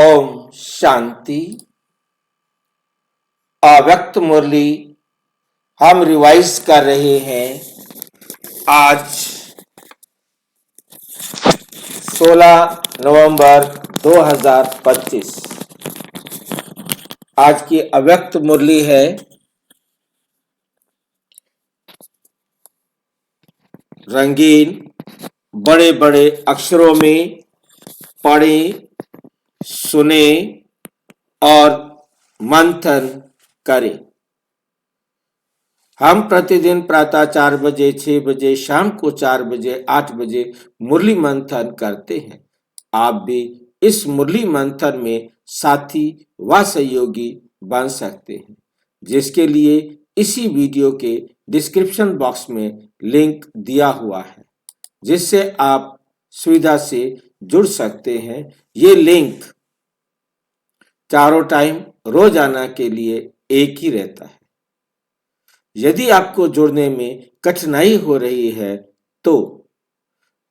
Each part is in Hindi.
ओम शांति। अव्यक्त मुरली हम रिवाइज कर रहे हैं। आज 16 नवंबर 2025। आज की अव्यक्त मुरली है रंगीन बड़े बड़े अक्षरों में पढ़ें, सुने और मंथन करें। हम प्रतिदिन प्रातः 4 बजे, 6 बजे, शाम को 4 बजे, 8 बजे मुरली मंथन करते हैं। आप भी इस मुरली मंथन में साथी व सहयोगी बन सकते हैं, जिसके लिए इसी वीडियो के डिस्क्रिप्शन बॉक्स में लिंक दिया हुआ है, जिससे आप सुविधा से जुड़ सकते हैं। ये लिंक चारों टाइम रोजाना के लिए एक ही रहता है। यदि आपको जुड़ने में कठिनाई हो रही है तो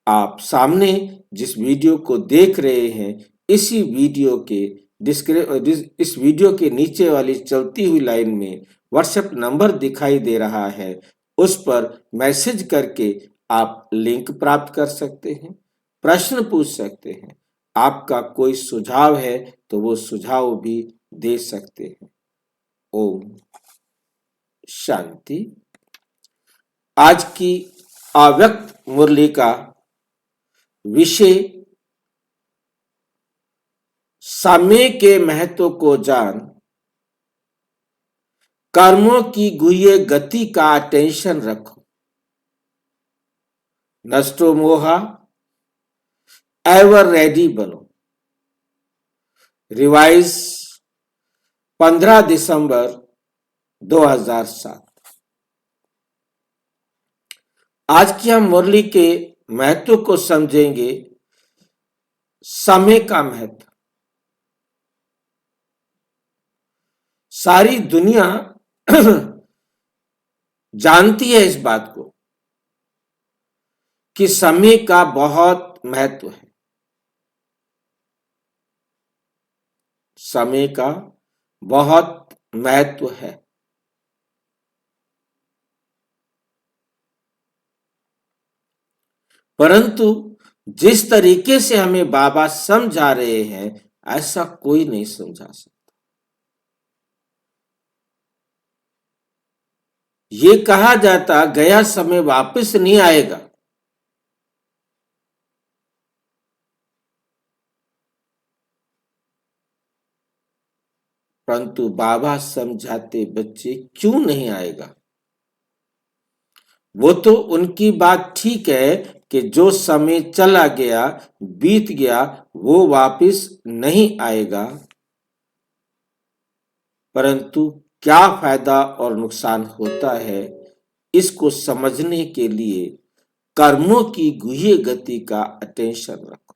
आप सामने जिस वीडियो को देख रहे हैं, इसी वीडियो के इस वीडियो के नीचे वाली चलती हुई लाइन में व्हाट्सएप नंबर दिखाई दे रहा है, उस पर मैसेज करके आप लिंक प्राप्त कर सकते हैं, प्रश्न पूछ सकते हैं। आपका कोई सुझाव है तो वो सुझाव भी दे सकते हैं। ओम शांति। आज की अव्यक्त मुरली का विषय समय के महत्व को जान, कर्मों की गुह्य गति का टेंशन रखो, नष्टो मोहा, एवर रेडी बनो। रिवाइज 15 दिसंबर 2007। आज की हम मुरली के महत्व को समझेंगे। समय का महत्व। सारी दुनिया जानती है इस बात को कि समय का बहुत महत्व है। समय का बहुत महत्व है। परंतु जिस तरीके से हमें बाबा समझा रहे हैं, ऐसा कोई नहीं समझा सकता। ये कहा जाता गया समय वापस नहीं आएगा, परंतु बाबा समझाते बच्चे क्यों नहीं आएगा। वो तो उनकी बात ठीक है कि जो समय चला गया, बीत गया, वो वापस नहीं आएगा, परंतु क्या फायदा और नुकसान होता है, इसको समझने के लिए कर्मों की गुह्य गति का अटेंशन रखो।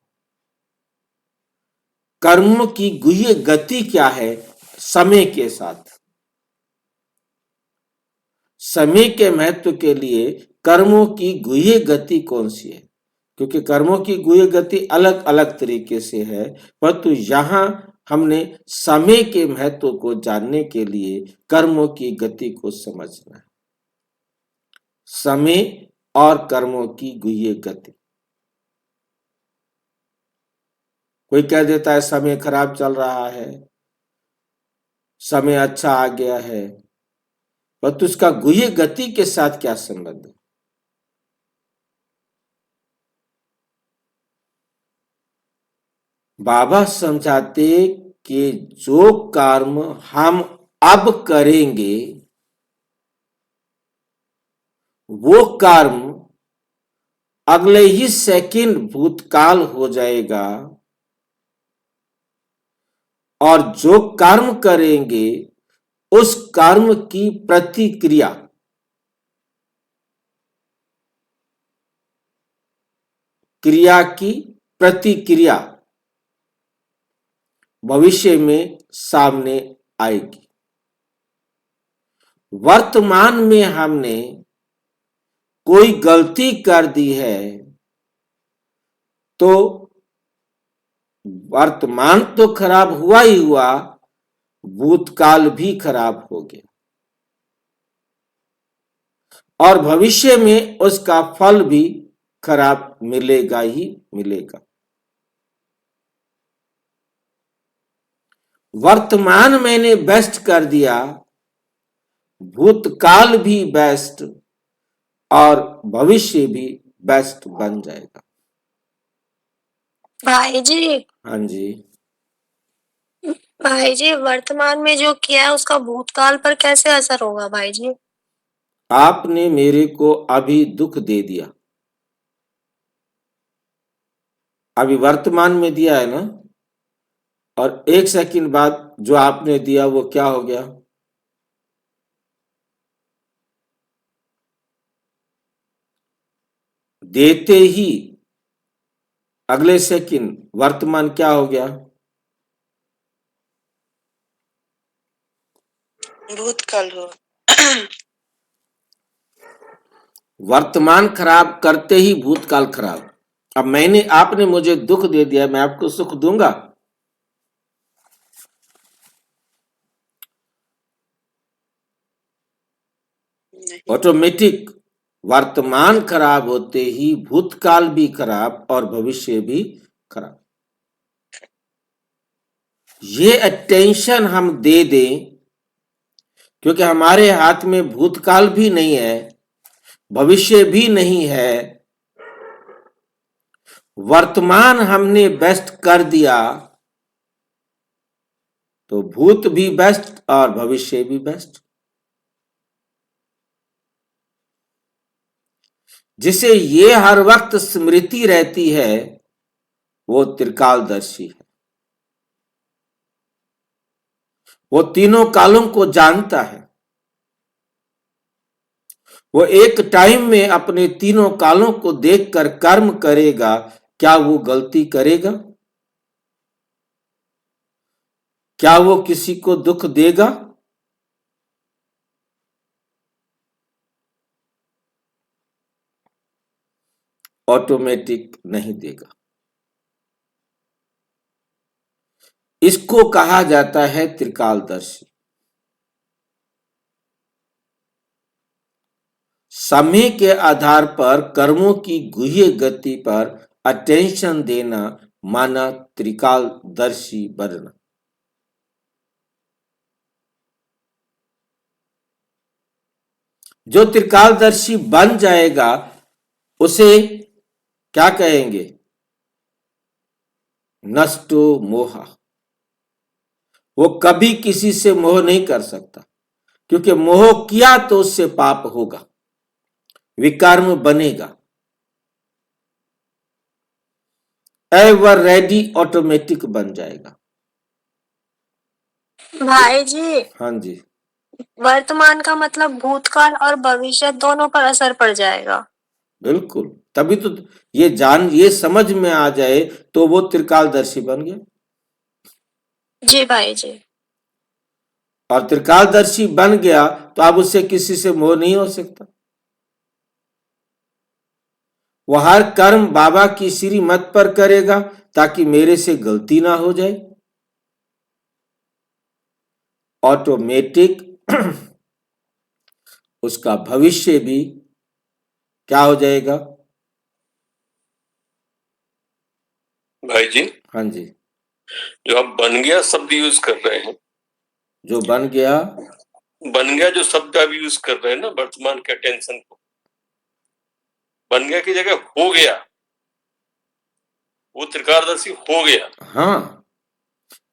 कर्म की गुह्य गति क्या है? समय के साथ। समय के महत्व के लिए कर्मों की गुह्य गति कौन सी है? क्योंकि कर्मों की गुह्य गति अलग अलग तरीके से है, परंतु यहां हमने समय के महत्व को जानने के लिए कर्मों की गति को समझना है। समय और कर्मों की गुह्य गति। कोई कह देता है समय खराब चल रहा है, समय अच्छा आ गया है, परंतु उसका गुह्य गति के साथ क्या संबंध है? बाबा समझाते कि जो कर्म हम अब करेंगे, वो कर्म अगले ही सेकंड भूतकाल हो जाएगा, और जो कर्म करेंगे उस कर्म की प्रतिक्रिया क्रिया की प्रतिक्रिया भविष्य में सामने आएगी। वर्तमान में हमने कोई गलती कर दी है तो वर्तमान तो खराब हुआ ही हुआ, भूतकाल भी खराब हो गया और भविष्य में उसका फल भी खराब मिलेगा ही मिलेगा। वर्तमान मैंने बेस्ट कर दिया, भूतकाल भी बेस्ट और भविष्य भी बेस्ट बन जाएगा। भाई जी, हाँ जी। भाई जी, वर्तमान में जो किया है उसका भूतकाल पर कैसे असर होगा भाई जी? आपने मेरे को अभी दुख दे दिया, अभी वर्तमान में दिया है ना, और एक सेकंड बाद जो आपने दिया वो क्या हो गया? देते ही अगले सेकंड वर्तमान क्या हो गया? भूतकाल हो। वर्तमान खराब करते ही भूतकाल खराब। अब आपने मुझे दुख दे दिया, मैं आपको सुख दूंगा? ऑटोमेटिक वर्तमान खराब होते ही भूतकाल भी खराब और भविष्य भी खराब। ये अटेंशन हम दे दें, क्योंकि हमारे हाथ में भूतकाल भी नहीं है, भविष्य भी नहीं है, वर्तमान हमने बेस्ट कर दिया, तो भूत भी बेस्ट और भविष्य भी बेस्ट। जिसे ये हर वक्त स्मृति रहती है वो त्रिकालदर्शी है, वो तीनों कालों को जानता है, वो एक टाइम में अपने तीनों कालों को देखकर कर्म करेगा। क्या वो गलती करेगा? क्या वो किसी को दुख देगा? ऑटोमेटिक नहीं देगा। इसको कहा जाता है त्रिकालदर्शी। समय के आधार पर कर्मों की गुह्य गति पर अटेंशन देना माना त्रिकालदर्शी बनना। जो त्रिकालदर्शी बन जाएगा उसे क्या कहेंगे? नष्टो मोहा। वो कभी किसी से मोह नहीं कर सकता, क्योंकि मोह किया तो उससे पाप होगा, विकर्म बनेगा। एवर रेडी ऑटोमेटिक बन जाएगा। भाई जी, हाँ जी, वर्तमान का मतलब भूतकाल और भविष्य दोनों पर असर पड़ जाएगा। बिल्कुल। तभी तो ये समझ में आ जाए तो वो त्रिकालदर्शी बन गया। जी भाई जी। और त्रिकालदर्शी बन गया तो अब उससे किसी से मोह नहीं हो सकता। वो हर कर्म बाबा की श्रीमत पर करेगा ताकि मेरे से गलती ना हो जाए। ऑटोमेटिक उसका भविष्य भी क्या हो जाएगा? भाई जी, हाँ जी। जो आप बन गया शब्द यूज कर रहे हैं, जो बन गया जो शब्द आप यूज कर रहे हैं ना वर्तमान के टेंशन को, बन गया की जगह हो गया, वो त्रिकालदर्शी हो गया। हाँ,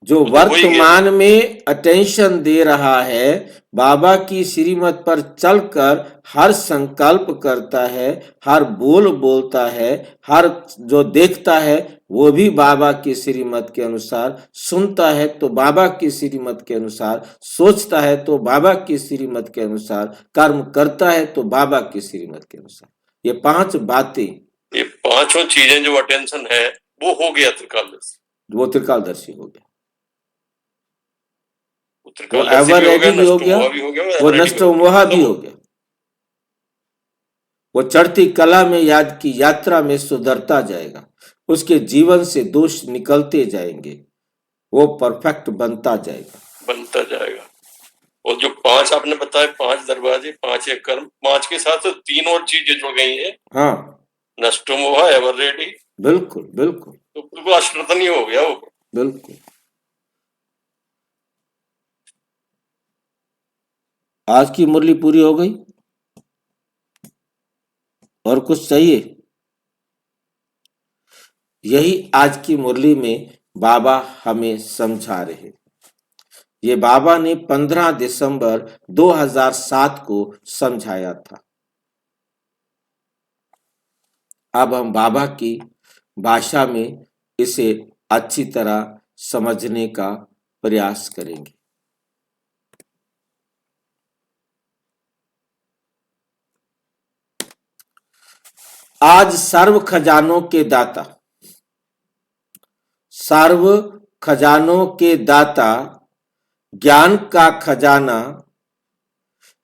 जो वो तो हो ही गया। वर्तमान में अटेंशन दे रहा है, बाबा की श्रीमत पर चलकर हर संकल्प करता है, हर बोल बोलता है, हर जो देखता है वो भी बाबा की श्रीमत के अनुसार, सुनता है तो बाबा की श्रीमत के अनुसार, सोचता है तो बाबा की श्रीमत के अनुसार, कर्म करता है तो बाबा की श्रीमत के अनुसार। ये 5 बातें, ये पांचों चीजें जो अटेंशन है वो हो गया त्रिकालदर्शी। वो त्रिकालदर्शी हो गया। वो वो त्रिकालदर्शी एवर भी हो गया, रेडी भी हो गया, नष्टोमोहा भी हो गया, वो एवर रेडी नष्ट मोहा भी हो गया। वो चढ़ती कला में याद की यात्रा में सुधरता जाएगा। उसके जीवन से दोष निकलते जाएंगे, वो परफेक्ट बनता जाएगा। और जो 5 आपने बताए, 5 दरवाजे, 5 एक कर्म, 5 के साथ तो 3 और चीजें जुड़ गई हैं। हाँ, नष्टो मोह एवर रेडी, बिल्कुल बिल्कुल तो बिल्कुल अष्टरतन ही हो गया वो। बिल्कुल। आज की मुरली पूरी हो गई, और कुछ चाहिए? यही आज की मुरली में बाबा हमें समझा रहे। ये बाबा ने 15 दिसंबर 2007 को समझाया था। अब हम बाबा की भाषा में इसे अच्छी तरह समझने का प्रयास करेंगे। आज सर्व खजानों के दाता, सर्व खजानों के दाता, ज्ञान का खजाना,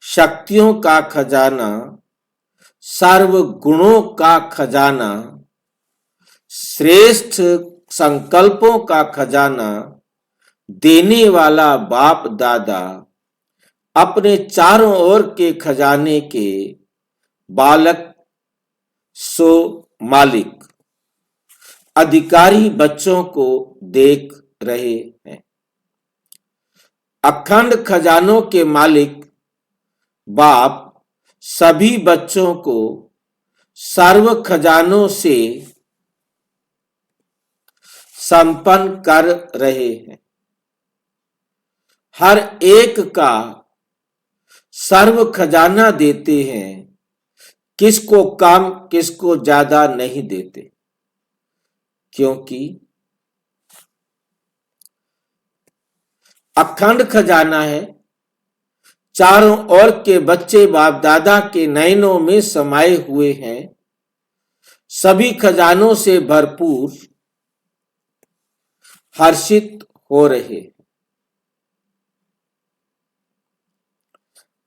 शक्तियों का खजाना, सर्व गुणों का खजाना, श्रेष्ठ संकल्पों का खजाना देने वाला बाप दादा, अपने चारों ओर के खजाने के बालक सो मालिक, अधिकारी बच्चों को देख रहे हैं। अखंड खजानों के मालिक बाप सभी बच्चों को सर्व खजानों से संपन्न कर रहे हैं। हर एक का सर्व खजाना देते हैं, किसको कम किसको ज्यादा नहीं देते, क्योंकि अखंड खजाना है। चारों ओर के बच्चे बाप दादा के नयनों में समाये हुए हैं, सभी खजानों से भरपूर हर्षित हो रहे।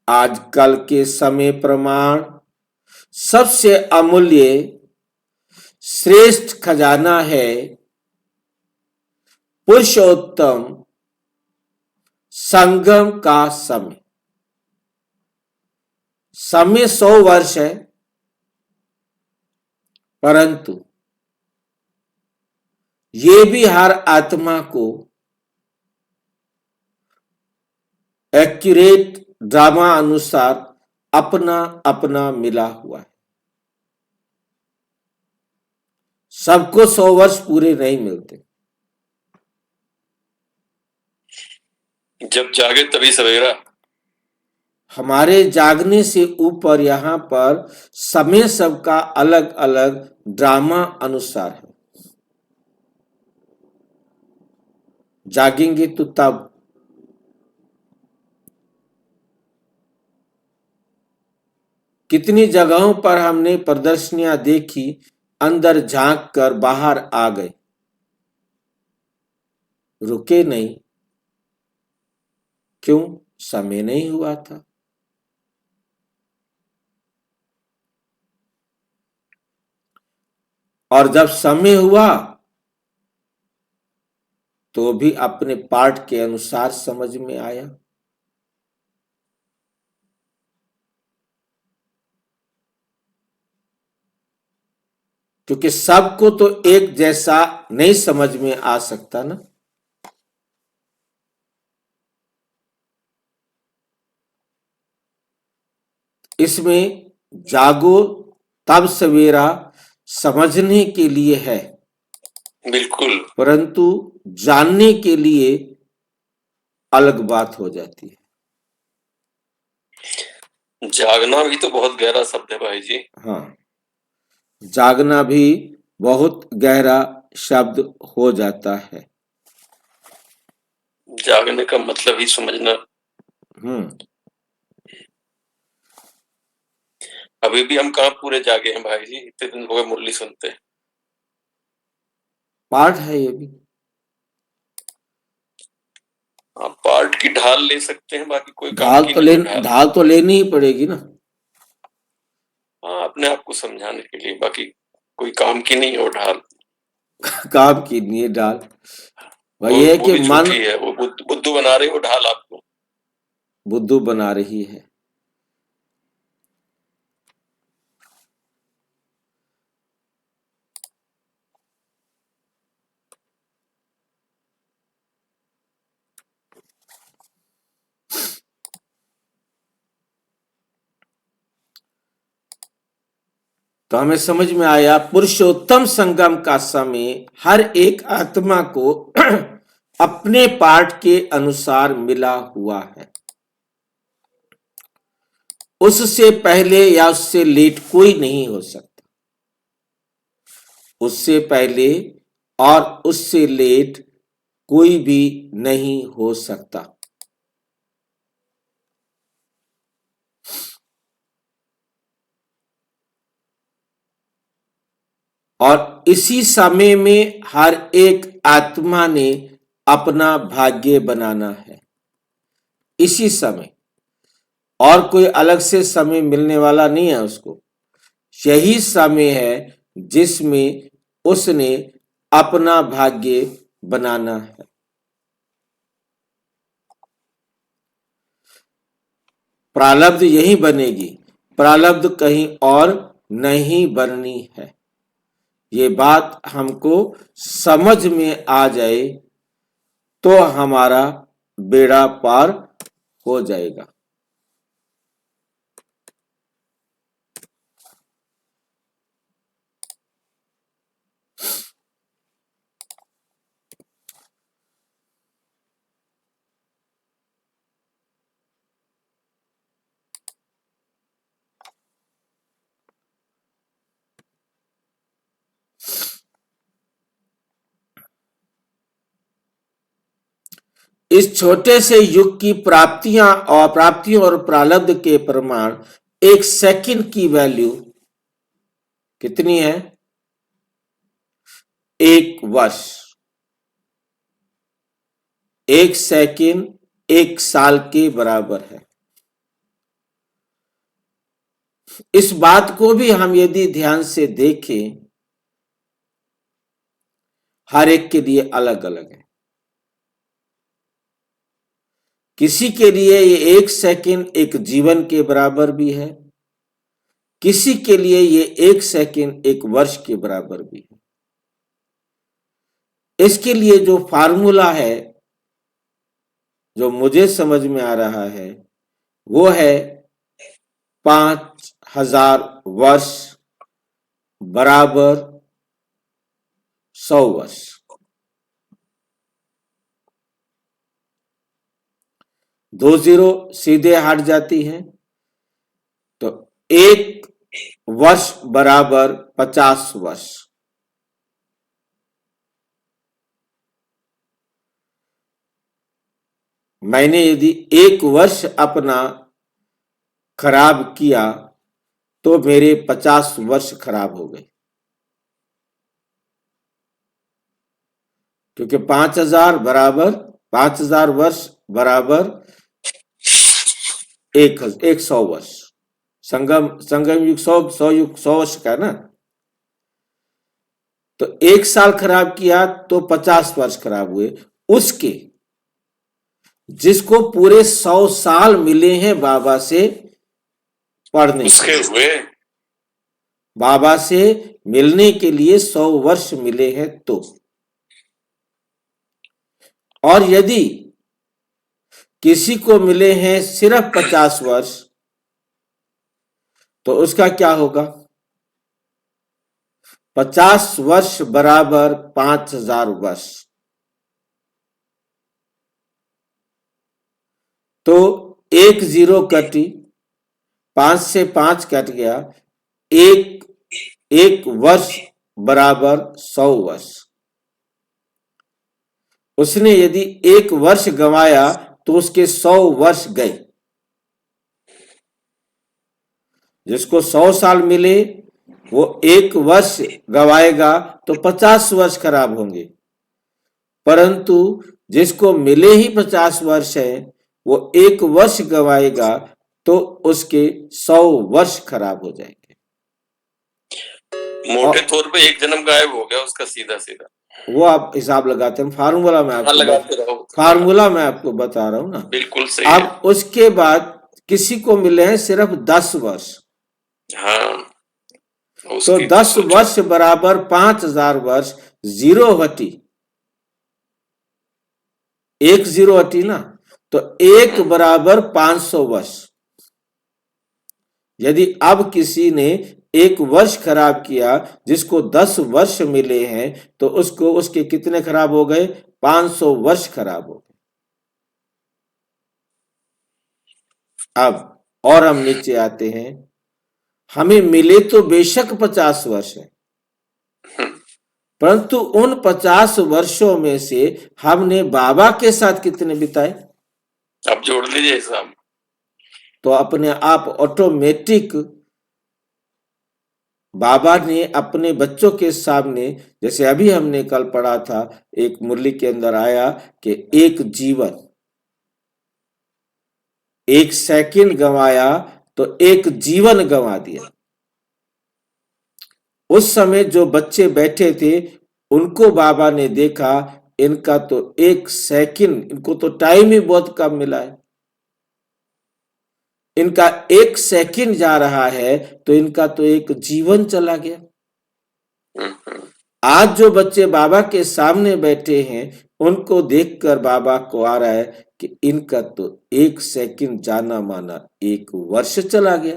आजकल के समय प्रमाण सबसे अमूल्य श्रेष्ठ खजाना है पुरुषोत्तम संगम का समय। समय 100 वर्ष है, परंतु ये भी हर आत्मा को एक्यूरेट ड्रामा अनुसार अपना अपना मिला हुआ है। सबको 100 वर्ष पूरे नहीं मिलते। जब जागे तभी सवेरा। हमारे जागने से ऊपर यहाँ पर समय सबका अलग अलग ड्रामा अनुसार है। जागेंगे तो तब। कितनी जगहों पर हमने प्रदर्शनियां देखी, अंदर झांक कर बाहर आ गए, रुके नहीं। क्यों? समय नहीं हुआ था। और जब समय हुआ तो भी अपने पार्ट के अनुसार समझ में आया। क्योंकि सबको तो एक जैसा नहीं समझ में आ सकता ना। इसमें जागो तब सवेरा समझने के लिए है, बिल्कुल, परंतु जानने के लिए अलग बात हो जाती है। जागना भी तो बहुत गहरा शब्द है भाई जी। हाँ, जागना भी बहुत गहरा शब्द हो जाता है। जागने का मतलब ही समझना। अभी भी हम कहाँ पूरे जागे हैं भाई जी, इतने दिन हो गए मुरली सुनते। पार्ट है ये भी। आप पार्ट की ढाल ले सकते हैं, बाकी कोई काम की नहीं है ढाल तो लेनी ही पड़ेगी ना। हाँ, अपने आप को समझाने के लिए, बाकी कोई काम की नहीं है वो ढाल। काम की नहीं है ढाल। वो वही है कि भी मन झूठी है, वो बुद्धू बना रही है वो ढाल आपको। बुद्धू बना रही है। तो हमें समझ में आया पुरुषोत्तम संगम का समय हर एक आत्मा को अपने पाठ के अनुसार मिला हुआ है। उससे पहले या उससे लेट कोई नहीं हो सकता। उससे पहले और उससे लेट कोई भी नहीं हो सकता। और इसी समय में हर एक आत्मा ने अपना भाग्य बनाना है। इसी समय, और कोई अलग से समय मिलने वाला नहीं है उसको। यही समय है जिसमें उसने अपना भाग्य बनाना है। प्रारब्ध यही बनेगी, प्रारब्ध कहीं और नहीं बननी है। ये बात हमको समझ में आ जाए तो हमारा बेड़ा पार हो जाएगा। इस छोटे से युग की प्राप्तियों और प्रारब्ध के प्रमाण एक सेकंड की वैल्यू कितनी है? 1 वर्ष। 1 सेकंड 1 साल के बराबर है। इस बात को भी हम यदि ध्यान से देखें, हर एक के लिए अलग अलग है। किसी के लिए ये 1 सेकंड एक जीवन के बराबर भी है, किसी के लिए ये 1 सेकंड 1 वर्ष के बराबर भी है। इसके लिए जो फार्मूला है, जो मुझे समझ में आ रहा है, वो है 5000 वर्ष बराबर 100 वर्ष। 2 जीरो सीधे हट जाती है, तो 1 वर्ष बराबर 50 वर्ष। मैंने यदि 1 वर्ष अपना खराब किया तो मेरे 50 वर्ष खराब हो गए, क्योंकि 5000 वर्ष बराबर 100 वर्ष। संगम युग 100 युग 100 वर्ष का ना। तो 1 साल खराब किया तो 50 वर्ष खराब हुए। उसके जिसको पूरे 100 साल मिले हैं बाबा से पढ़ने, उसके हुए बाबा से मिलने के लिए 100 वर्ष मिले हैं तो। और यदि किसी को मिले हैं सिर्फ 50 वर्ष, तो उसका क्या होगा? 50 वर्ष बराबर 5000 वर्ष। तो 1 जीरो कटी, 5 से 5 कट गया, एक वर्ष बराबर 100 वर्ष। उसने यदि 1 वर्ष गंवाया तो उसके 100 वर्ष गए। जिसको 100 साल मिले वो 1 वर्ष गवाएगा तो 50 वर्ष खराब होंगे, परंतु जिसको मिले ही 50 वर्ष है वो 1 वर्ष गवाएगा तो उसके 100 वर्ष खराब हो जाएंगे। मोटे तौर पे एक जन्म गायब हो गया उसका सीधा सीधा। वो आप हिसाब लगाते हैं, फार्मूला में हाँ, आपको लगाते रहो। फार्मूला मैं आपको बता रहा हूँ ना। बिल्कुल सही है। अब उसके बाद किसी को मिले हैं सिर्फ 10 वर्ष, हाँ, तो उसकी 10 सोचो। वर्ष बराबर 5000 वर्ष, जीरो हटी, एक जीरो हटी ना, तो एक बराबर 500 वर्ष। यदि अब किसी ने एक वर्ष खराब किया, जिसको 10 वर्ष मिले हैं, तो उसको उसके कितने खराब हो गए? 500 वर्ष खराब हो गए। अब और हम नीचे आते हैं, हमें मिले तो बेशक 50 वर्ष है, परंतु उन 50 वर्षों में से हमने बाबा के साथ कितने बिताए? अब जोड़ लीजिए हिसाब। तो अपने आप ऑटोमेटिक बाबा ने अपने बच्चों के सामने, जैसे अभी हमने कल पढ़ा था, एक मुरली के अंदर आया कि एक जीवन, एक सेकंड गंवाया तो एक जीवन गंवा दिया। उस समय जो बच्चे बैठे थे उनको बाबा ने देखा, इनका तो एक सेकंड, इनको तो टाइम ही बहुत कम मिला है, इनका एक सेकंड जा रहा है तो इनका तो एक जीवन चला गया। आज जो बच्चे बाबा के सामने बैठे हैं उनको देखकर बाबा को आ रहा है कि इनका तो एक सेकंड जाना माना एक वर्ष चला गया,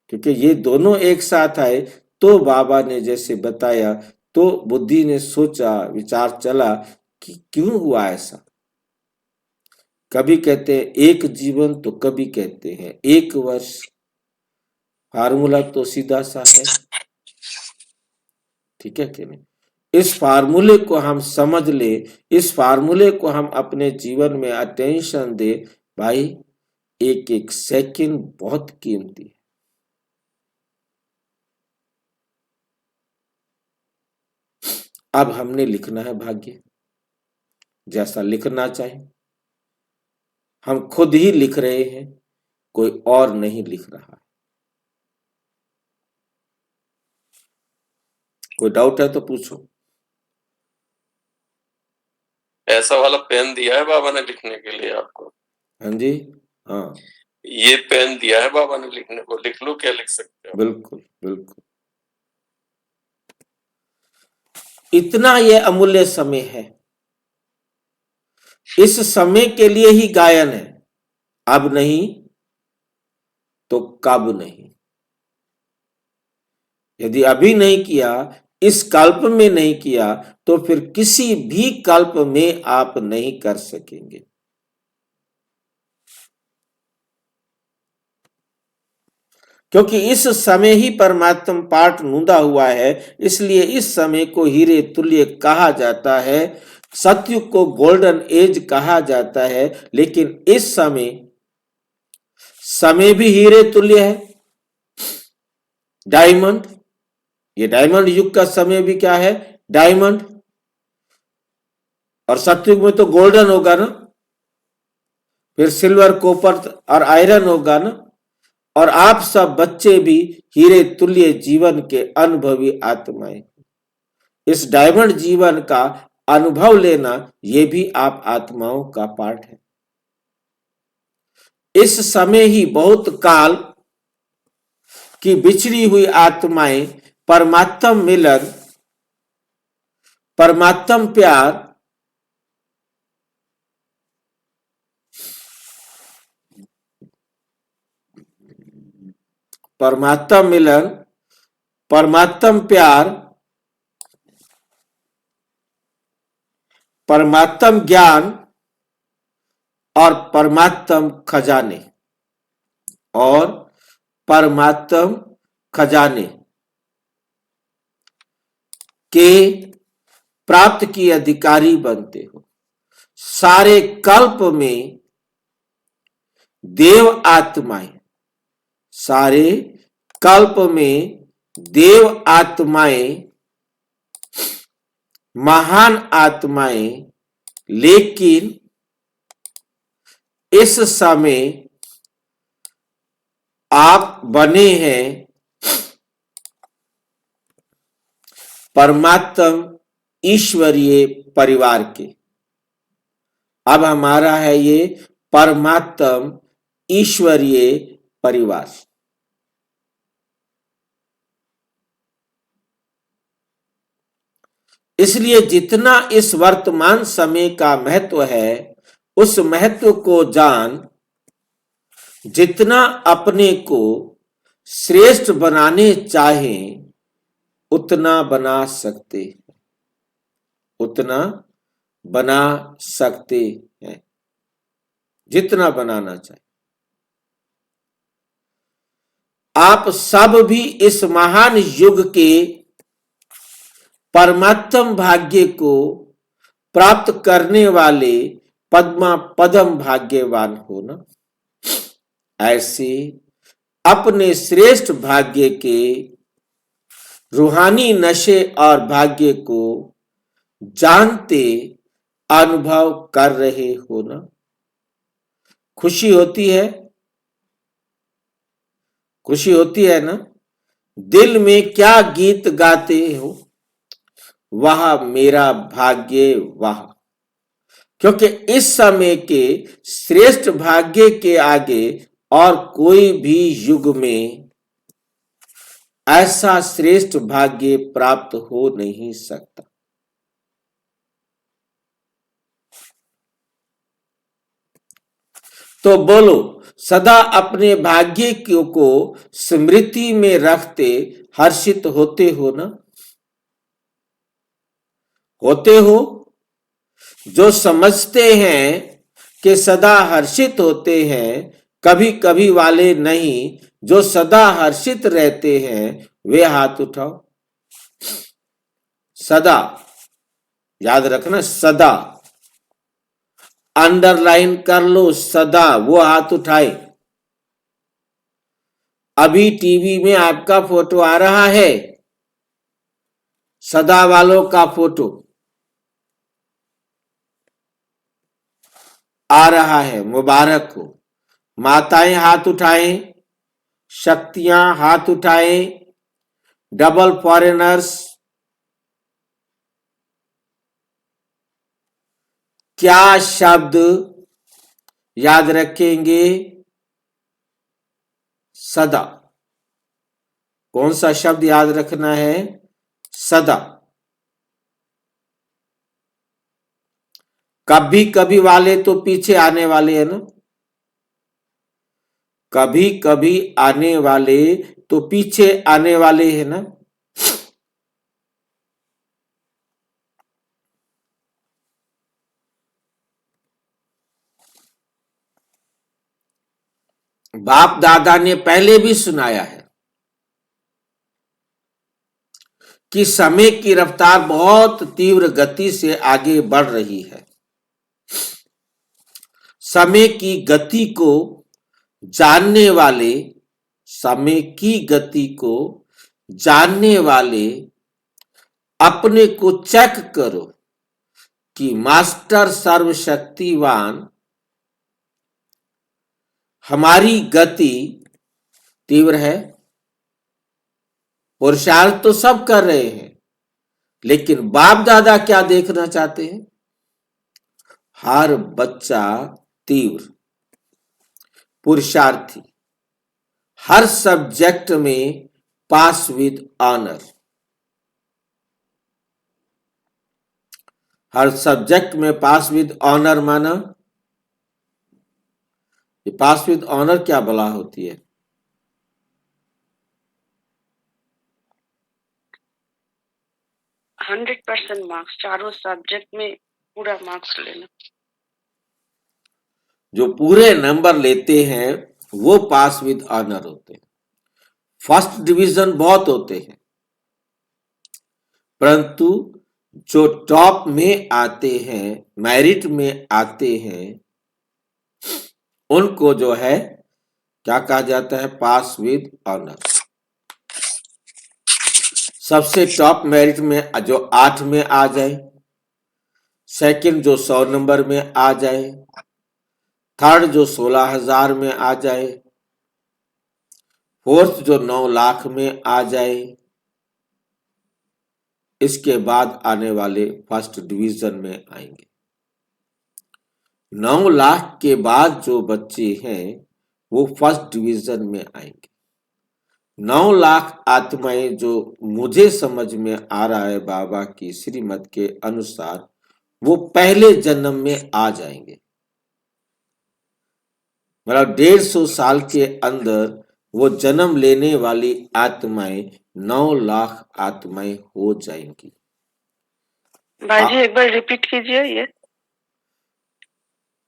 क्योंकि ये दोनों एक साथ आए। तो बाबा ने जैसे बताया, तो बुद्धि ने सोचा, विचार चला कि क्यों हुआ ऐसा। कभी कहते हैं एक जीवन, तो कभी कहते हैं एक वर्ष। फार्मूला तो सीधा सा है, ठीक है कि नहीं? इस फार्मूले को हम समझ ले, इस फार्मूले को हम अपने जीवन में अटेंशन दे, भाई एक एक सेकंड बहुत कीमती है। अब हमने लिखना है भाग्य, जैसा लिखना चाहे। हम खुद ही लिख रहे हैं, कोई और नहीं लिख रहा है। कोई डाउट है तो पूछो। ऐसा वाला पेन दिया है बाबा ने लिखने के लिए आपको? हाँ जी, हाँ ये पेन दिया है बाबा ने लिखने को, लिख लो, क्या लिख सकते हो? बिल्कुल बिल्कुल। इतना ये अमूल्य समय है, इस समय के लिए ही गायन है। अब नहीं तो कब नहीं। यदि अभी नहीं किया, इस कल्प में नहीं किया, तो फिर किसी भी कल्प में आप नहीं कर सकेंगे। क्योंकि इस समय ही परमात्मा पाठ नूंदा हुआ है, इसलिए इस समय को हीरे तुल्य कहा जाता है, सतयुग को गोल्डन एज कहा जाता है। लेकिन इस समय भी हीरे तुल्य है, डायमंड। ये डायमंड युग का समय भी क्या है? डायमंड। और सतयुग में तो गोल्डन होगा ना, फिर सिल्वर, कॉपर और आयरन होगा ना। और आप सब बच्चे भी हीरे तुल्य जीवन के अनुभवी आत्माएं। इस डायमंड जीवन का अनुभव लेना, ये भी आप आत्माओं का पाठ है। इस समय ही बहुत काल की बिछड़ी हुई आत्माएं परमात्म मिलन, परमात्म प्यार, परमात्म मिलन, परमात्म प्यार, परमात्म ज्ञान और परमात्म खजाने, और परमात्म खजाने के प्राप्त की अधिकारी बनते हो। सारे कल्प में देव आत्माएं, सारे कल्प में देव आत्माएं, महान आत्माएं, लेकिन इस समय आप बने हैं परमात्म ईश्वरीय परिवार के। अब हमारा है ये परमात्म ईश्वरीय परिवार। इसलिए जितना इस वर्तमान समय का महत्व है, उस महत्व को जान जितना अपने को श्रेष्ठ बनाने चाहें उतना बना सकते हैं, उतना बना सकते हैं, जितना बनाना चाहे। आप सब भी इस महान युग के परमात्म भाग्य को प्राप्त करने वाले पद्म भाग्यवान हो ना। ऐसे अपने श्रेष्ठ भाग्य के रूहानी नशे और भाग्य को जानते अनुभव कर रहे हो ना। खुशी होती है, खुशी होती है ना। दिल में क्या गीत गाते हो, वह मेरा भाग्य वाह। क्योंकि इस समय के श्रेष्ठ भाग्य के आगे और कोई भी युग में ऐसा श्रेष्ठ भाग्य प्राप्त हो नहीं सकता। तो बोलो, सदा अपने भाग्य को स्मृति में रखते हर्षित होते हो ना। होते हो। जो समझते हैं कि सदा हर्षित होते हैं, कभी कभी वाले नहीं, जो सदा हर्षित रहते हैं वे हाथ उठाओ। सदा याद रखना, सदा अंडरलाइन कर लो, सदा। वो हाथ उठाए। अभी टीवी में आपका फोटो आ रहा है, सदा वालों का फोटो आ रहा है, मुबारक हो। माताएं हाथ उठाएं, शक्तियां हाथ उठाएं, डबल फॉरेनर्स क्या शब्द याद रखेंगे? सदा। कौन सा शब्द याद रखना है? सदा। कभी कभी वाले तो पीछे आने वाले हैं ना। कभी कभी आने वाले तो पीछे आने वाले हैं ना। बाप दादा ने पहले भी सुनाया है कि समय की रफ्तार बहुत तीव्र गति से आगे बढ़ रही है। समय की गति को जानने वाले, समय की गति को जानने वाले अपने को चेक करो कि मास्टर सर्वशक्तिवान हमारी गति तीव्र है। पुरुषार्थ तो सब कर रहे हैं, लेकिन बाप दादा क्या देखना चाहते हैं? हर बच्चा तीव्र पुरुषार्थी, हर सब्जेक्ट में पास विद ऑनर, हर सब्जेक्ट में पास विद ऑनर। माना ये पास विद ऑनर क्या बला होती है? 100% मार्क्स, चारों सब्जेक्ट में पूरा मार्क्स लेना। जो पूरे नंबर लेते हैं वो पास विद ऑनर होते हैं। फर्स्ट डिवीजन बहुत होते हैं, परंतु जो टॉप में आते हैं, मेरिट में आते हैं, उनको जो है क्या कहा जाता है? पास विद ऑनर। सबसे टॉप मेरिट में जो 8 में आ जाए, सेकंड जो 100 नंबर में आ जाए, थर्ड जो 16,000 में आ जाए, फोर्थ जो 9 लाख में आ जाए, इसके बाद आने वाले फर्स्ट डिवीजन में आएंगे। 9 लाख के बाद जो बच्चे हैं वो फर्स्ट डिवीजन में आएंगे। 9 लाख आत्माएं जो मुझे समझ में आ रहा है बाबा की श्रीमत के अनुसार, वो पहले जन्म में आ जाएंगे। मतलब 150 साल के अंदर वो जन्म लेने वाली आत्माएं 9 लाख आत्माएं हो जाएंगी। भाई जी एक बार रिपीट कीजिए ये।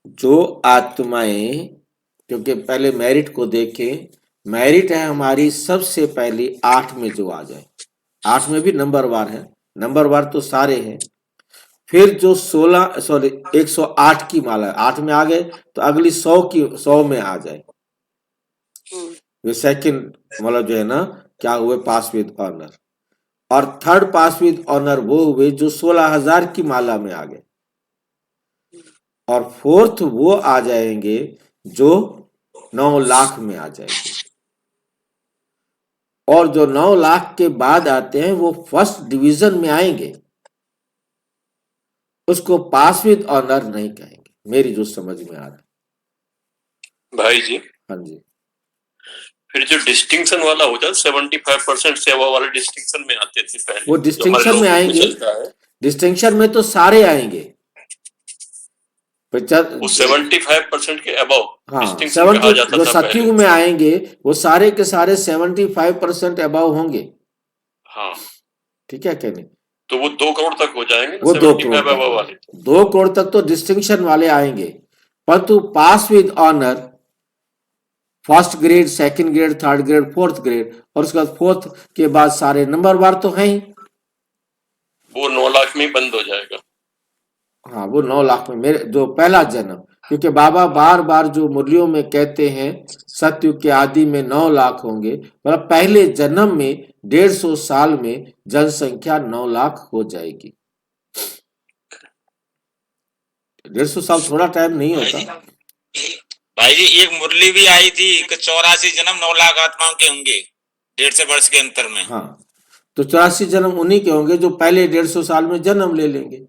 जो आत्माएं, क्योंकि पहले मेरिट को देखें, मेरिट है हमारी सबसे पहली 8 में जो आ जाए। 8 में भी नंबरवार है, नंबरवार तो सारे हैं। फिर जो 108 की माला, 8 में आ गए तो अगली 100 में आ जाए। वे सेकंड मतलब जो है ना क्या हुए, पास विद ऑनर। और थर्ड पास विद ऑनर वो हुए जो 16,000 की माला में आ गए। और फोर्थ वो आ जाएंगे जो 9 लाख में आ जाएंगे। और जो 9 लाख के बाद आते हैं वो फर्स्ट डिवीजन में आएंगे। उसको पास विद ऑनर नहीं कहेंगे, मेरी जो समझ में आ रहा है। भाई जी हाँ जी। फिर जो डिस्टिंक्शन वाला हो जाता 75% सेवा वाले डिस्टिंक्शन में आते थे पहले, वो डिस्टिंक्शन में आएंगे। डिस्टिंक्शन में तो सारे आएंगे। वो 75% के अबव हाँ, डिस्टिंक्शन कहा जाता जो था सतयुग पहले। में आएंगे वो सारे के सारे 75% अबव होंगे। हाँ ठीक है क्या नहीं? तो वो 2 करोड़ तक हो जाएंगे, वो 2 करोड़ 75 अबव वाले। 2 करोड़ तक तो डिस्टिंक्शन वाले आएंगे, परंतु pass with honour first grade, second grade, third grade, fourth grade, और उसके बाद फोर्थ के बाद सारे नंबरवार तो हैं ही। वो 9 लाख में ही बंद हो जाएगा। हाँ, वो 9 लाख में मेरे जो पहला जन्म, क्योंकि बाबा बार बार जो मुरलियों में कहते हैं सतयुग के आदि में 9 लाख होंगे, मतलब पहले जन्म में 150 साल में जनसंख्या 9 लाख हो जाएगी। 150 साल थोड़ा टाइम नहीं होता भाई जी। एक मुरली भी आई थी कि 84 जन्म 9 लाख आत्माओं के होंगे 150 वर्ष के अंतर में। हाँ, तो 84 जन्म उन्हीं के होंगे जो पहले 150 साल में जन्म ले लेंगे।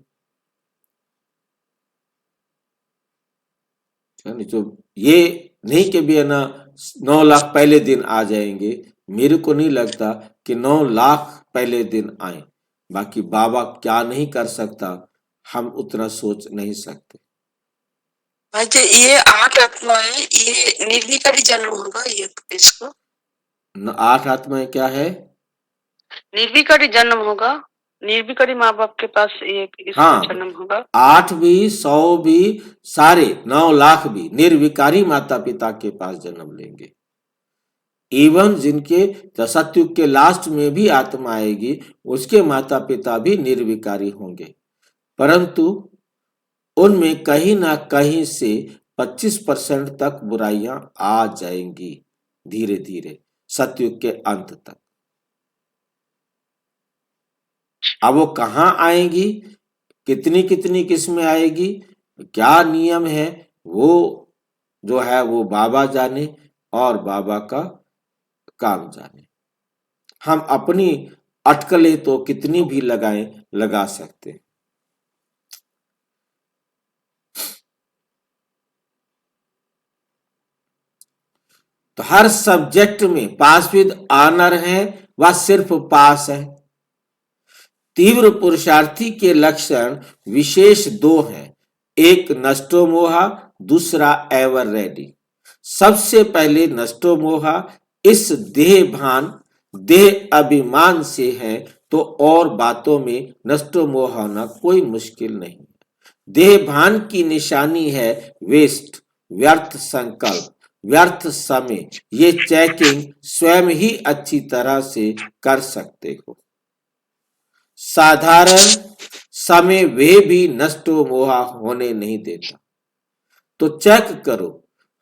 तो ये नहीं कि भी है ना 9 लाख पहले दिन आ जाएंगे, मेरे को नहीं लगता कि 9 लाख पहले दिन आए। बाकी बाबा क्या नहीं कर सकता हम उतना सोच नहीं सकते। अच्छा, ये 8 आत्माएं, ये निर्विकारी जन्म होगा ये इसको? 8 आत्माएं क्या है? निर्विकारी जन्म होगा, निर्विकारी माँ बाप के पास ये इसका हाँ, जन्म होगा। 8 भी 100 भी सारे 9 लाख भी निर्विकारी माता पिता के पास जन्म लेंगे। इवन जिनके सतयुग के लास्ट में भी आत्मा आएगी उसके माता पिता भी निर्विकारी होंगे, परंतु उनमें कहीं ना कहीं से 25% तक बुराइयां आ जाएंगी धीरे धीरे सतयुग के अंत तक। अब वो कहाँ आएंगी, कितनी कितनी किस्में आएगी, क्या नियम है, वो जो है वो बाबा जाने और बाबा का काम जाने। हम अपनी अटकलें तो कितनी भी लगा सकते हैं। तो हर सब्जेक्ट में पास विद ऑनर है वह सिर्फ पास है। तीव्र पुरुषार्थी के लक्षण विशेष 2 हैं, एक नष्टो मोहा, दूसरा एवर रेडी। सबसे पहले नष्टो मोहा इस देह भान देह अभिमान से है, तो और बातों में नष्टो मोह होना कोई मुश्किल नहीं। देह भान की निशानी है वेस्ट, व्यर्थ संकल्प, व्यर्थ समय। ये चेकिंग स्वयं ही अच्छी तरह से कर सकते हो। साधारण समय वे भी नष्टो मोहा होने नहीं देता। तो चेक करो,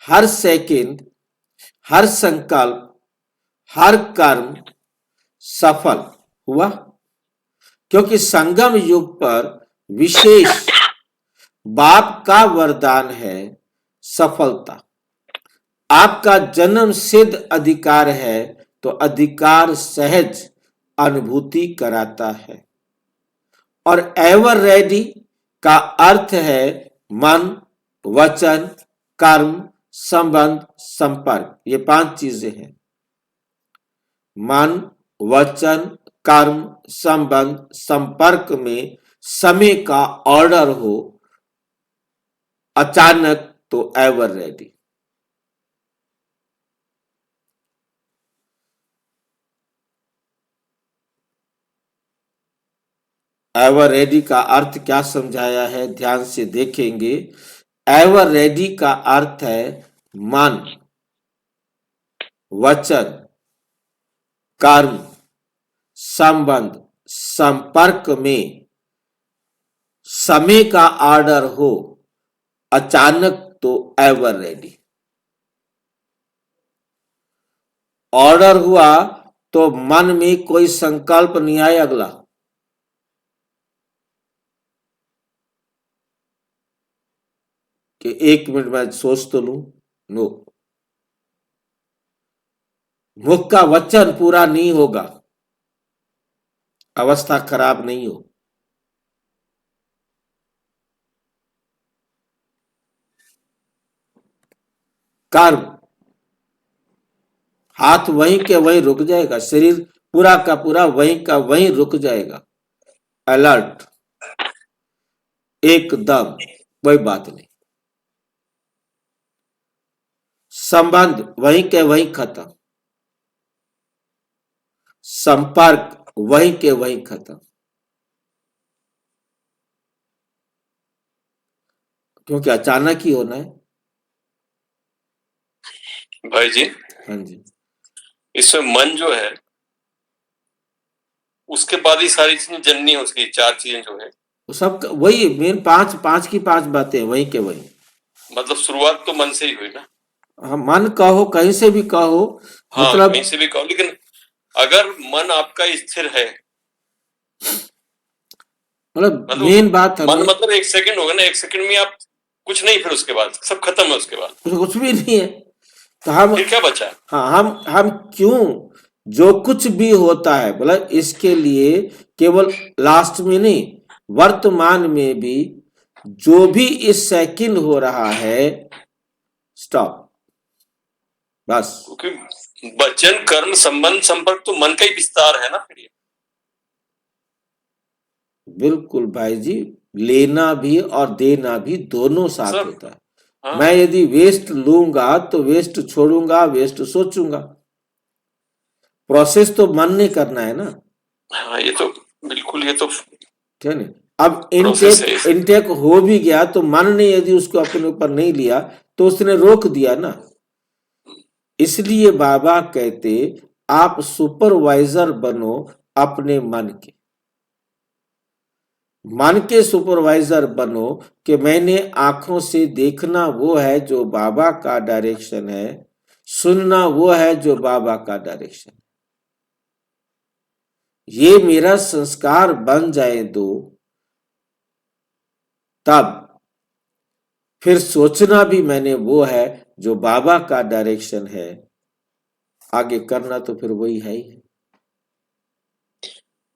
हर सेकंड, हर संकल्प, हर कर्म सफल हुआ, क्योंकि संगम युग पर विशेष बाप का वरदान है सफलता। आपका जन्म सिद्ध अधिकार है, तो अधिकार सहज अनुभूति कराता है। और एवर रेडी का अर्थ है मन, वचन, कर्म, संबंध, संपर्क। ये 5 चीजें हैं। मन, वचन, कर्म, संबंध, संपर्क में समय का ऑर्डर हो अचानक तो एवर रेडी। एवर रेडी का अर्थ क्या समझाया है, ध्यान से देखेंगे। एवर रेडी का अर्थ है मन, वचन, कर्म, संबंध, संपर्क में समय का ऑर्डर हो अचानक तो एवर रेडी। ऑर्डर हुआ तो मन में कोई संकल्प नहीं आए अगला, कि 1 मिनट में सोच तो लूं। नो, मुख का वचन पूरा नहीं होगा, अवस्था खराब नहीं हो। कर्म, हाथ वहीं के वहीं रुक जाएगा, शरीर पूरा का पूरा वहीं का वहीं रुक जाएगा, अलर्ट, एकदम कोई बात नहीं। संबंध वहीं के वहीं खत्म, संपर्क वहीं के वहीं खत्म। क्योंकि अचानक ही होना है। भाई जी, हाँ जी, इसमें मन जो है उसके बाद ही सारी चीजें जननी है, उसकी 4 चीजें जो है वो सब वही मेन 5 की 5 बातें वहीं के वहीं। मतलब शुरुआत तो मन से ही हुई ना। हाँ, मन कहो, कहीं से भी कहो, हाँ, मतलब कहीं से भी कहो, लेकिन अगर मन आपका स्थिर है, मतलब मेन बात मन हमें मतलब 1 सेकंड होगा ना, 1 सेकंड में आप कुछ नहीं, फिर उसके बाद सब खत्म है, उसके बाद कुछ भी नहीं है। तो हम, फिर क्या बचा? हाँ, हम क्यों, जो कुछ भी होता है मतलब इसके लिए केवल लास्ट में नहीं, वर्तमान में भी जो भी इस सेकंड हो रहा है, स्टॉप, बस। क्योंकि वचन, कर्म, संबंध, संपर्क तो मन का ही विस्तार है ना। फिर ये बिल्कुल भाई जी, लेना भी और देना भी दोनों साथ सब, होता है। हाँ। मैं यदि वेस्ट लूंगा तो वेस्ट छोड़ूंगा, वेस्ट सोचूंगा। प्रोसेस तो मन ने करना है ना। हाँ, ये तो बिल्कुल, ये तो क्या नहीं, अब प्रोसेस है। इनटेक हो भी गया तो मन ने यदि उसको अपने ऊपर नहीं लिया तो उसने रोक दिया ना। इसलिए बाबा कहते आप सुपरवाइजर बनो अपने मन के, मन के सुपरवाइजर बनो कि मैंने आंखों से देखना वो है जो बाबा का डायरेक्शन है, सुनना वो है जो बाबा का डायरेक्शन है। ये मेरा संस्कार बन जाए दो, तब फिर सोचना भी मैंने वो है जो बाबा का डायरेक्शन है, आगे करना तो फिर वही है ही।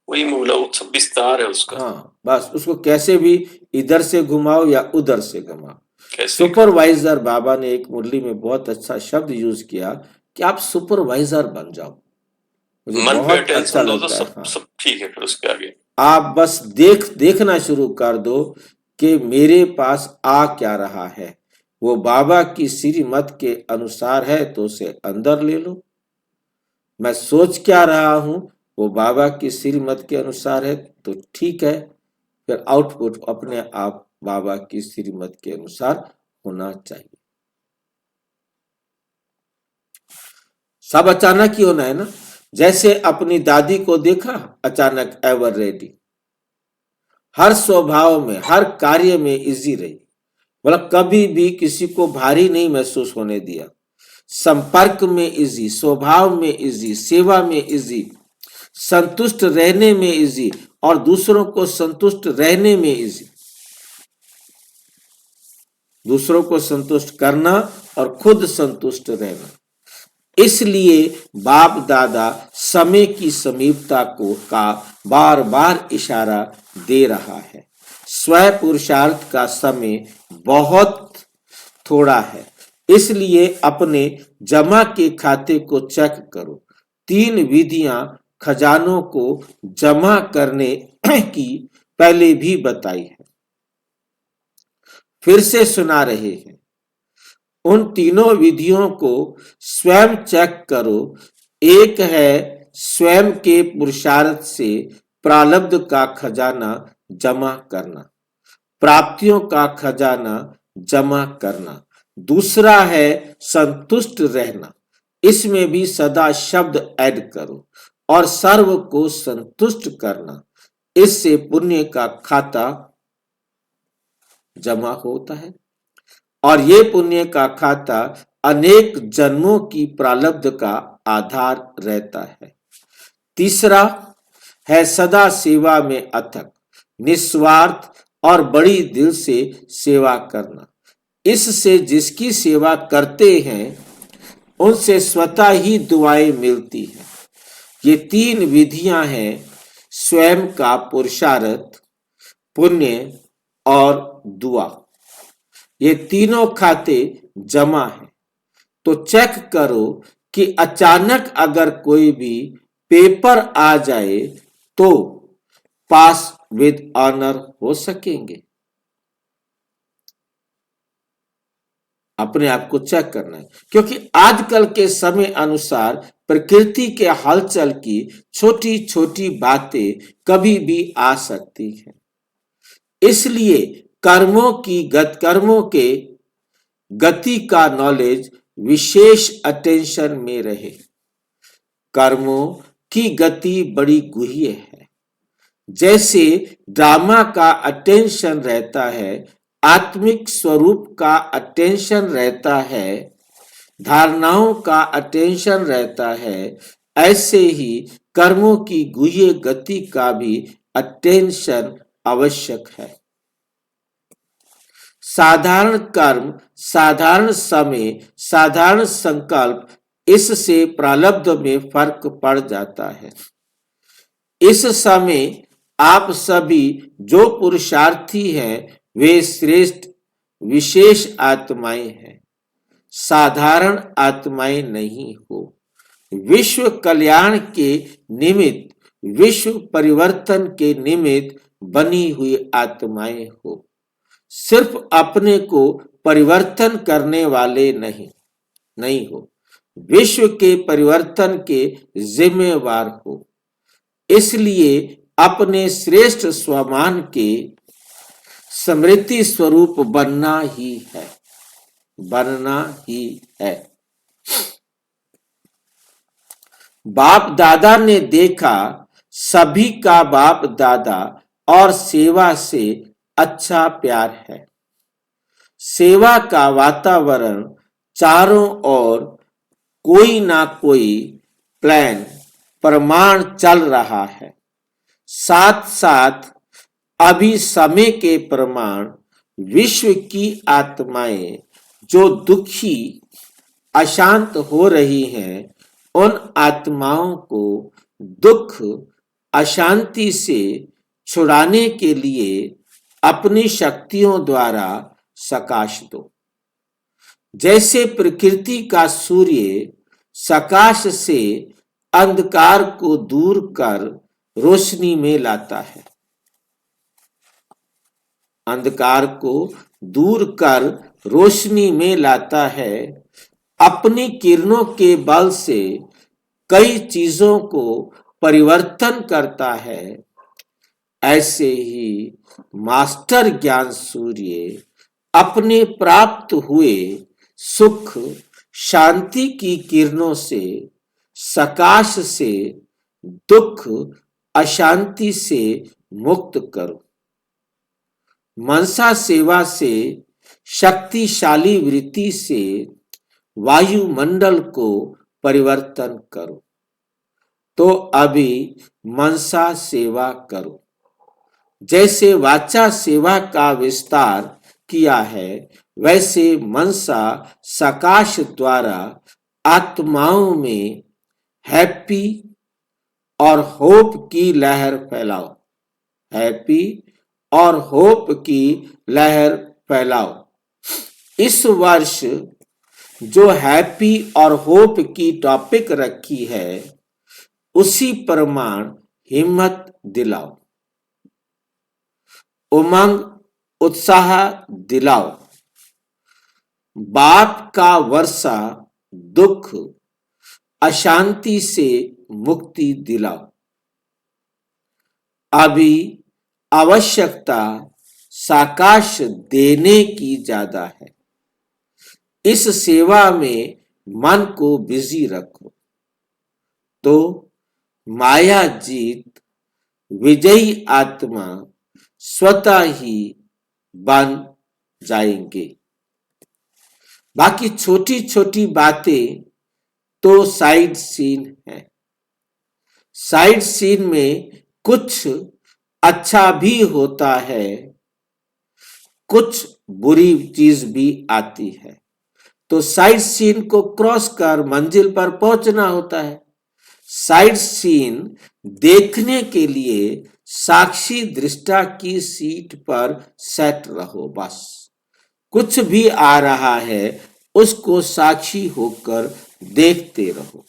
वही बोला, वो सब विस्तार है उसका। हाँ, बस उसको कैसे भी इधर से घुमाओ या उधर से घुमाओ। कैसे? सुपरवाइजर, बाबा ने एक मुरली में बहुत अच्छा शब्द यूज किया कि आप सुपरवाइजर बन जाओ। मुझे मन पे बहुत अच्छा टेंशन दो तो लगता है। सब हाँ, सब ठीक है, फिर उसके आगे आप बस देखना शुरू कर दो कि मेरे पास आ क्या रहा है, वो बाबा की श्रीमत के अनुसार है तो उसे अंदर ले लो। मैं सोच क्या रहा हूं वो बाबा की श्रीमत के अनुसार है तो ठीक है, फिर आउटपुट अपने आप बाबा की श्रीमत के अनुसार होना चाहिए। सब अचानक ही होना है ना। जैसे अपनी दादी को देखा, अचानक एवर रेडी, हर स्वभाव में, हर कार्य में इजी रही, मतलब कभी भी किसी को भारी नहीं महसूस होने दिया। संपर्क में इजी, स्वभाव में इजी, सेवा में इजी, संतुष्ट रहने में इजी और दूसरों को संतुष्ट रहने में इजी। दूसरों को संतुष्ट करना और खुद संतुष्ट रहना। इसलिए बाप दादा समय की समीपता का बार बार इशारा दे रहा है। स्व पुरुषार्थ का समय बहुत थोड़ा है, इसलिए अपने जमा के खाते को चेक करो। 3 विधियां खजानों को जमा करने की पहले भी बताई है, फिर से सुना रहे हैं। उन तीनों विधियों को स्वयं चेक करो। एक है स्वयं के पुरुषार्थ से प्रारब्ध का खजाना जमा करना, प्राप्तियों का खजाना जमा करना। दूसरा है संतुष्ट रहना, इसमें भी सदा शब्द ऐड करो, और सर्व को संतुष्ट करना। इससे पुण्य का खाता जमा होता है और ये पुण्य का खाता अनेक जन्मों की प्रारब्ध का आधार रहता है। तीसरा है सदा सेवा में अथक, निस्वार्थ और बड़ी दिल से सेवा करना। इससे जिसकी सेवा करते हैं उनसे स्वतः ही दुआएं मिलती हैं। ये 3 विधियां हैं स्वयं का पुरुषार्थ, पुण्य और दुआ। ये तीनों खाते जमा हैं। तो चेक करो कि अचानक अगर कोई भी पेपर आ जाए तो पास विद ऑनर हो सकेंगे। अपने आप को चेक करना है, क्योंकि आजकल के समय अनुसार प्रकृति के हलचल की छोटी छोटी बातें कभी भी आ सकती हैं। इसलिए कर्मों के गति का नॉलेज विशेष अटेंशन में रहे। कर्मों की गति बड़ी गुह्य है। जैसे ड्रामा का अटेंशन रहता है, आत्मिक स्वरूप का अटेंशन रहता है, धारणाओं का अटेंशन रहता है, ऐसे ही कर्मों की गुह्य गति का भी अटेंशन आवश्यक है। साधारण कर्म, साधारण समय, साधारण संकल्प, इससे प्रारब्ध में फर्क पड़ जाता है। इस समय आप सभी जो पुरुषार्थी हैं वे श्रेष्ठ विशेष आत्माएं हैं, साधारण आत्माएं नहीं हो। विश्व कल्याण के निमित्त, विश्व परिवर्तन के निमित्त बनी हुई आत्माएं हो। सिर्फ अपने को परिवर्तन करने वाले नहीं हो, विश्व के परिवर्तन के जिम्मेवार हो। इसलिए अपने श्रेष्ठ स्वमान के स्मृति स्वरूप बनना ही है। बाप दादा ने देखा सभी का बाप दादा और सेवा से अच्छा प्यार है। सेवा का वातावरण चारों ओर कोई ना कोई प्लान प्रमाण चल रहा है। साथ साथ अभी समय के प्रमाण विश्व की आत्माएं जो दुखी अशांत हो रही हैं, उन आत्माओं को दुख अशांति से छुड़ाने के लिए अपनी शक्तियों द्वारा सकाश दो। जैसे प्रकृति का सूर्य सकाश से अंधकार को दूर कर रोशनी में लाता है, अंधकार को दूर कर रोशनी में लाता है, अपनी किरणों के बल से कई चीजों को परिवर्तन करता है। ऐसे ही मास्टर ज्ञान सूर्य अपने प्राप्त हुए सुख शांति की किरणों से, सकाश से दुख अशांति से मुक्त करो। मनसा सेवा से, शक्तिशाली वृत्ति से वायुमंडल को परिवर्तन करो। तो अभी मनसा सेवा करो। जैसे वाचा सेवा का विस्तार किया है, वैसे मनसा सकाश द्वारा आत्माओं में हैप्पी और होप की लहर फैलाओ। हैप्पी और होप की लहर फैलाओ। इस वर्ष जो हैप्पी और होप की टॉपिक रखी है उसी प्रमाण हिम्मत दिलाओ, उमंग उत्साह दिलाओ। बाप का वर्षा दुख अशांति से मुक्ति दिलाओ। अभी आवश्यकता साकाश देने की ज्यादा है। इस सेवा में मन को बिजी रखो तो माया जीत विजयी आत्मा स्वतः ही बन जाएंगे। बाकी छोटी छोटी बातें तो साइड सीन है। साइड सीन में कुछ अच्छा भी होता है, कुछ बुरी चीज भी आती है, तो साइड सीन को क्रॉस कर मंजिल पर पहुंचना होता है। साइड सीन देखने के लिए साक्षी दृष्टा की सीट पर सेट रहो। बस कुछ भी आ रहा है उसको साक्षी होकर देखते रहो।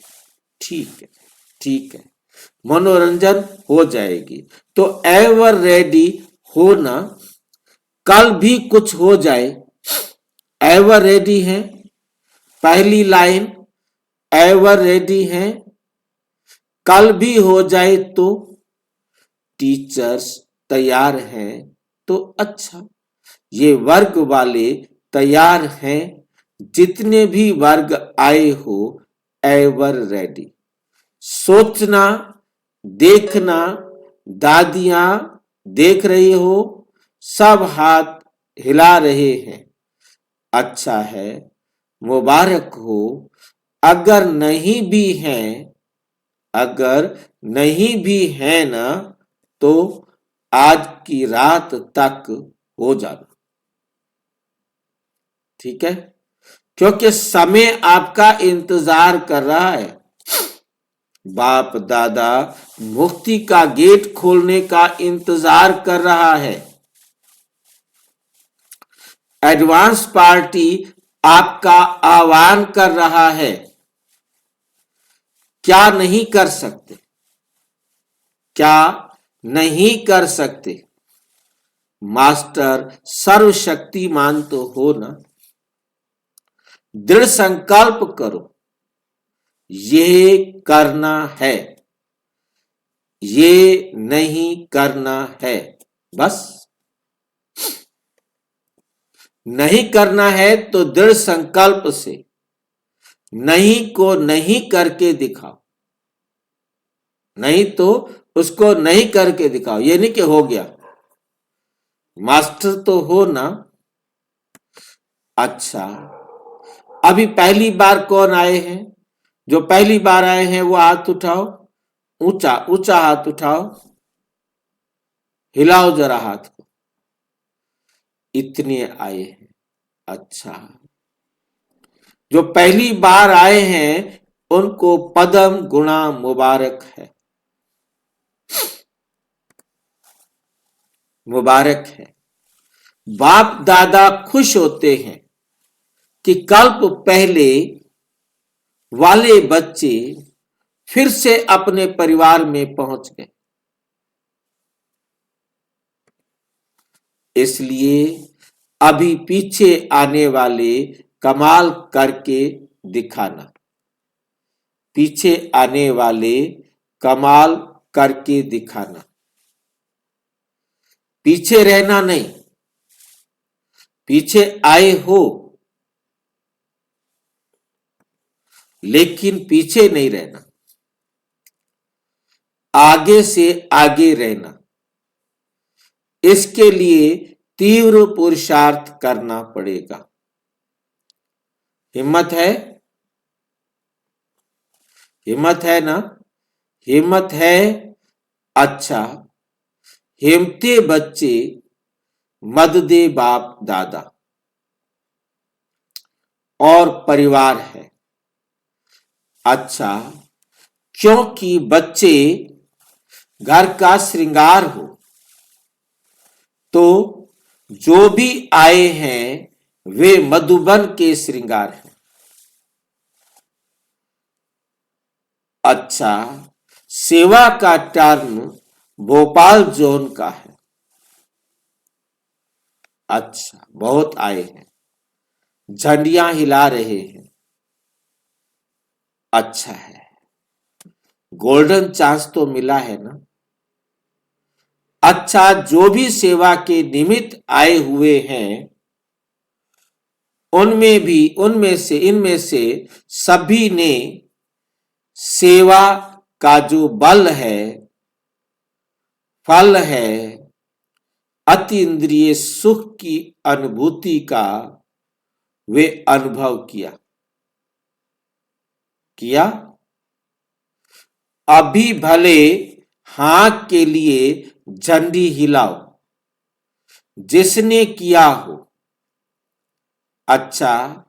ठीक है, ठीक है, मनोरंजन हो जाएगी। तो एवर रेडी हो ना, कल भी कुछ हो जाए, एवर रेडी है। पहली लाइन एवर रेडी है, कल भी हो जाए तो टीचर्स तैयार हैं तो अच्छा। ये वर्ग वाले तैयार हैं, जितने भी वर्ग आए हो एवर रेडी। सोचना, देखना, दादियां देख रही हो, सब हाथ हिला रहे हैं। अच्छा है, मुबारक हो। अगर नहीं भी है ना तो आज की रात तक हो जाना। ठीक है, क्योंकि समय आपका इंतजार कर रहा है। बाप दादा मुक्ति का गेट खोलने का इंतजार कर रहा है। एडवांस पार्टी आपका आह्वान कर रहा है। क्या नहीं कर सकते? क्या नहीं कर सकते? मास्टर सर्वशक्तिमान तो हो ना। दृढ़ संकल्प करो, ये करना है, ये नहीं करना है। बस नहीं करना है तो दृढ़ संकल्प से नहीं को नहीं करके दिखाओ। नहीं तो उसको नहीं करके दिखाओ। ये नहीं कि हो गया, मास्टर तो हो ना। अच्छा, अभी पहली बार कौन आए हैं? जो पहली बार आए हैं वो हाथ उठाओ, ऊंचा ऊंचा हाथ उठाओ, हिलाओ जरा हाथ को। इतने आए हैं। अच्छा, जो पहली बार आए हैं उनको पदम गुणा मुबारक है, मुबारक है। बाप दादा खुश होते हैं कि कल्प पहले वाले बच्चे फिर से अपने परिवार में पहुंच गए। इसलिए अभी पीछे आने वाले कमाल करके दिखाना। पीछे आने वाले कमाल करके दिखाना। पीछे रहना नहीं, पीछे आए हो लेकिन पीछे नहीं रहना, आगे से आगे रहना। इसके लिए तीव्र पुरुषार्थ करना पड़ेगा। हिम्मत है? हिम्मत है ना? हिम्मत है? अच्छा, हिम्मते बच्चे मददे बाप दादा और परिवार है। अच्छा, क्योंकि बच्चे घर का श्रृंगार हो। तो जो भी आए हैं वे मधुबन के श्रृंगार हैं। अच्छा, सेवा का टर्न भोपाल जोन का है। अच्छा, बहुत आए हैं, झंडियां हिला रहे हैं। अच्छा है, गोल्डन चांस तो मिला है ना। अच्छा, जो भी सेवा के निमित्त आए हुए हैं इनमें से सभी ने सेवा का जो बल है, फल है, अति इंद्रिय सुख की अनुभूति का वे अनुभव किया। अभी भले हाँ के लिए झंडी हिलाओ जिसने किया हो। अच्छा,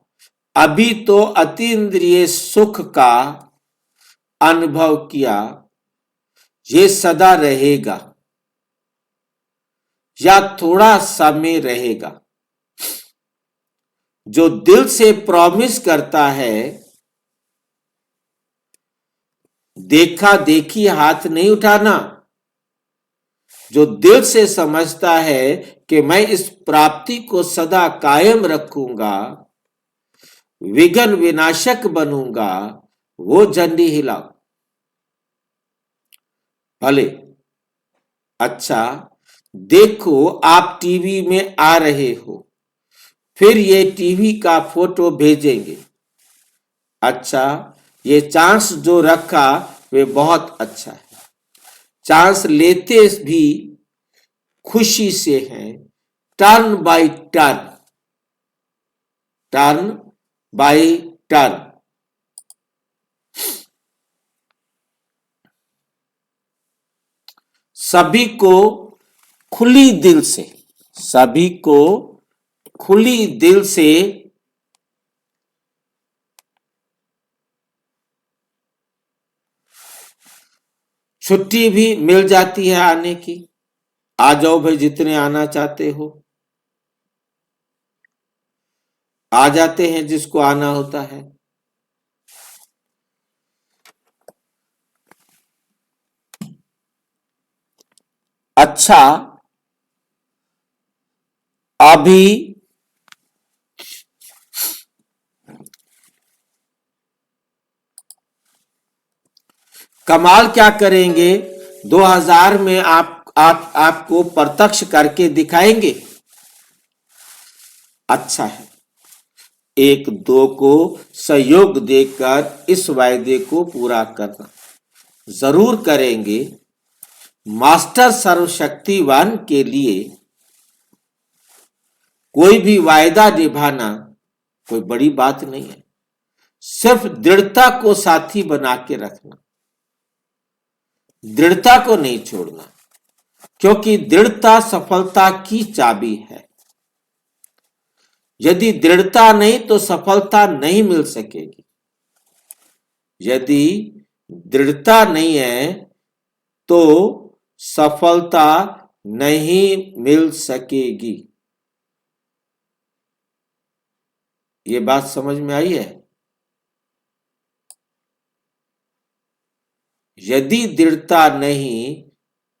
अभी तो अतीन्द्रिय सुख का अनुभव किया, ये सदा रहेगा या थोड़ा समय रहेगा। जो दिल से प्रॉमिस करता है, देखा देखी हाथ नहीं उठाना। जो दिल से समझता है कि मैं इस प्राप्ति को सदा कायम रखूंगा, विघ्न विनाशक बनूंगा, वो झंडी हिलाओ भले। अच्छा, देखो आप टीवी में आ रहे हो, फिर ये टीवी का फोटो भेजेंगे। अच्छा, ये चांस जो रखा वे बहुत अच्छा है। चांस लेते भी खुशी से हैं, turn by turn, turn by turn. सभी को खुली दिल से छुट्टी भी मिल जाती है आने की। आ जाओ भाई, जितने आना चाहते हो आ जाते हैं, जिसको आना होता है। अच्छा, अभी कमाल क्या करेंगे, 2000 में आपको प्रत्यक्ष करके दिखाएंगे। अच्छा है, 1-2 को सहयोग देकर इस वायदे को पूरा करना जरूर करेंगे। मास्टर सर्वशक्तिवान के लिए कोई भी वायदा निभाना कोई बड़ी बात नहीं है। सिर्फ दृढ़ता को साथी बना के रखना, दृढ़ता को नहीं छोड़ना, क्योंकि दृढ़ता सफलता की चाबी है। यदि दृढ़ता नहीं तो सफलता नहीं मिल सकेगी। यदि दृढ़ता नहीं है तो सफलता नहीं मिल सकेगी। ये बात समझ में आई है? यदि दृढ़ता नहीं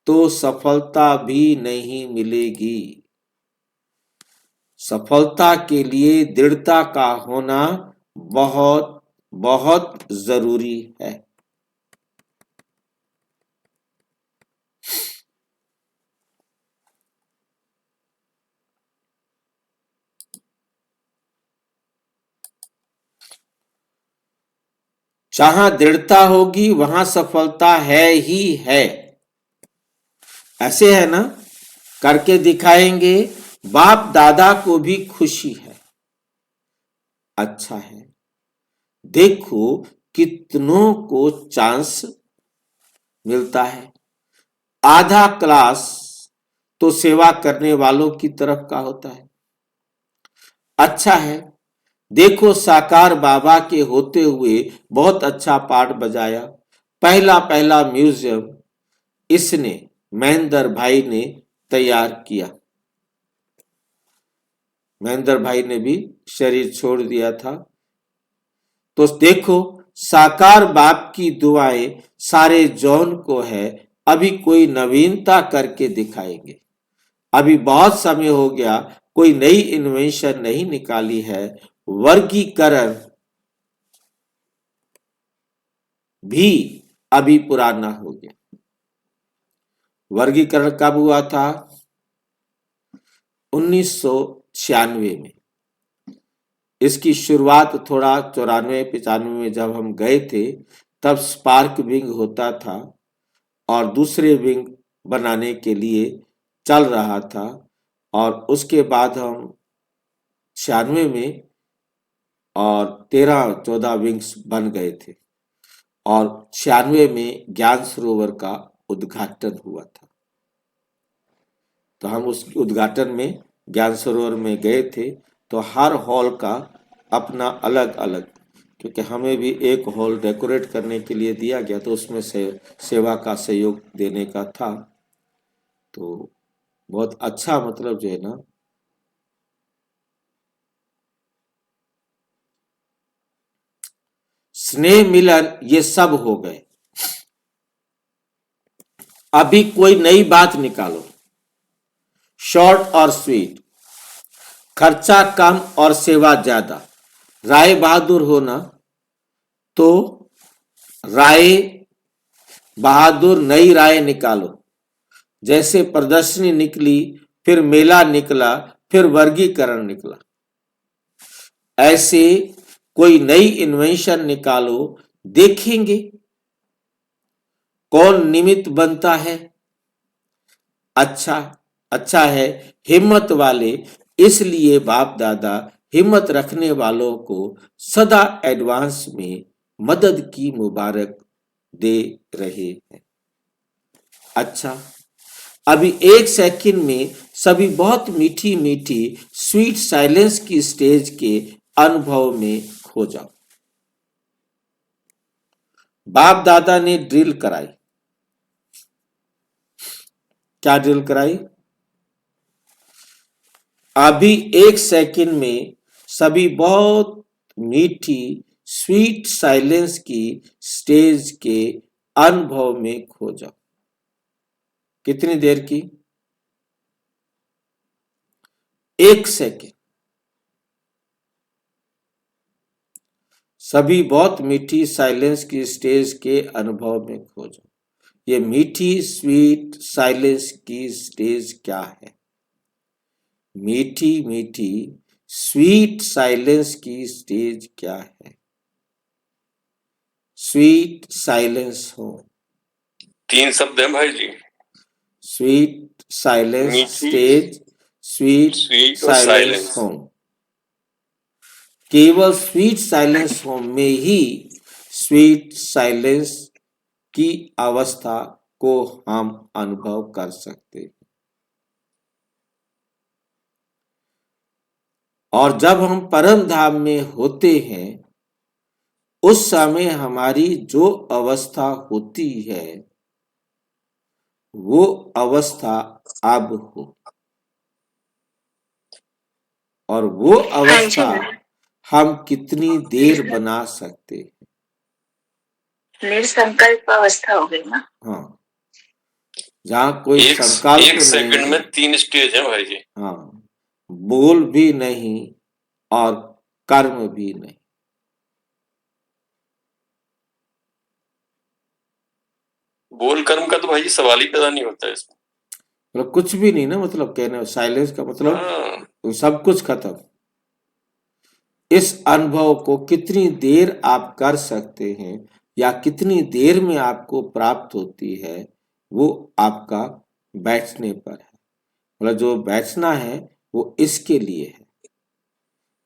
तो सफलता भी नहीं मिलेगी। सफलता के लिए दृढ़ता का होना बहुत बहुत जरूरी है। जहां दृढ़ता होगी वहां सफलता है ही है। ऐसे है ना, करके दिखाएंगे, बाप दादा को भी खुशी है। अच्छा है, देखो कितनों को चांस मिलता है। आधा क्लास तो सेवा करने वालों की तरफ का होता है। अच्छा है, देखो साकार बाबा के होते हुए बहुत अच्छा पाठ बजाया। पहला म्यूजियम इसने महेंद्र भाई ने तैयार किया। महेंद्र भाई ने भी शरीर छोड़ दिया था। तो देखो, साकार बाप की दुआएं सारे जौन को है, अभी कोई नवीनता करके दिखाएंगे। अभी बहुत समय हो गया, कोई नई इन्वेंशन नहीं निकाली है। वर्गीकरण भी अभी पुराना हो गया। वर्गीकरण कब हुआ था? 1996 में। इसकी शुरुआत थोड़ा 94-95 में जब हम गए थे, तब स्पार्क विंग होता था और दूसरे विंग बनाने के लिए चल रहा था। और उसके बाद हम 96 में और 13-14 विंग्स बन गए थे और 96 में ज्ञान सरोवर का उद्घाटन हुआ था। तो हम उस उद्घाटन में ज्ञान सरोवर में गए थे। तो हर हॉल का अपना अलग अलग, क्योंकि हमें भी एक हॉल डेकोरेट करने के लिए दिया गया, तो उसमें से सेवा का सहयोग देने का था। तो बहुत अच्छा, मतलब जो है ना, स्नेह मिलन ये सब हो गए। अभी कोई नई बात निकालो, शॉर्ट और स्वीट, खर्चा कम और सेवा ज्यादा। राय बहादुर हो ना, तो राय बहादुर नई राय निकालो। जैसे प्रदर्शनी निकली, फिर मेला निकला, फिर वर्गीकरण निकला, ऐसे कोई नई इन्वेंशन निकालो, देखेंगे कौन निमित्त बनता है। अच्छा है हिम्मत वाले, इसलिए बाप दादा हिम्मत रखने वालों को सदा एडवांस में मदद की मुबारक दे रहे हैं। अच्छा, अभी एक सेकंड में सभी बहुत मीठी मीठी स्वीट साइलेंस की स्टेज के अनुभव में खो जाओ। बाप दादा ने ड्रिल कराई। क्या ड्रिल कराई? अभी एक सेकंड में सभी बहुत मीठी स्वीट साइलेंस की स्टेज के अनुभव में खो जाओ। कितनी देर की? एक सेकंड। सभी बहुत मीठी साइलेंस की स्टेज के अनुभव में खो जाओ। ये मीठी स्वीट साइलेंस की स्टेज क्या है? मीठी मीठी स्वीट साइलेंस की स्टेज क्या है? स्वीट साइलेंस हो। 3 शब्द हैं भाई जी। स्वीट साइलेंस मीठी, स्टेज, स्वीट स्वीट और साइलेंस साइलेंस। होम। केवल स्वीट साइलेंस होम में ही स्वीट साइलेंस की अवस्था को हम अनुभव कर सकते हैं। और जब हम परम धाम में होते हैं, उस समय हमारी जो अवस्था होती है, वो अवस्था अब हो, और वो अवस्था हम कितनी देर बना सकते हैं? निर्संकल्प अवस्था हो गई ना। हाँ, जहाँ कोई एक संकल्प सेकंड नहीं, में 3 स्टेज है भाई जी। हाँ, बोल भी नहीं और कर्म भी नहीं। बोल कर्म का तो भाई जी सवाल ही पैदा नहीं होता है इसमें। मतलब कुछ भी नहीं ना, मतलब कहने साइलेंस का मतलब हाँ, सब कुछ खत्म। इस अनुभव को कितनी देर आप कर सकते हैं या कितनी देर में आपको प्राप्त होती है, वो आपका बैठने पर है। मतलब जो बैठना है वो इसके लिए है,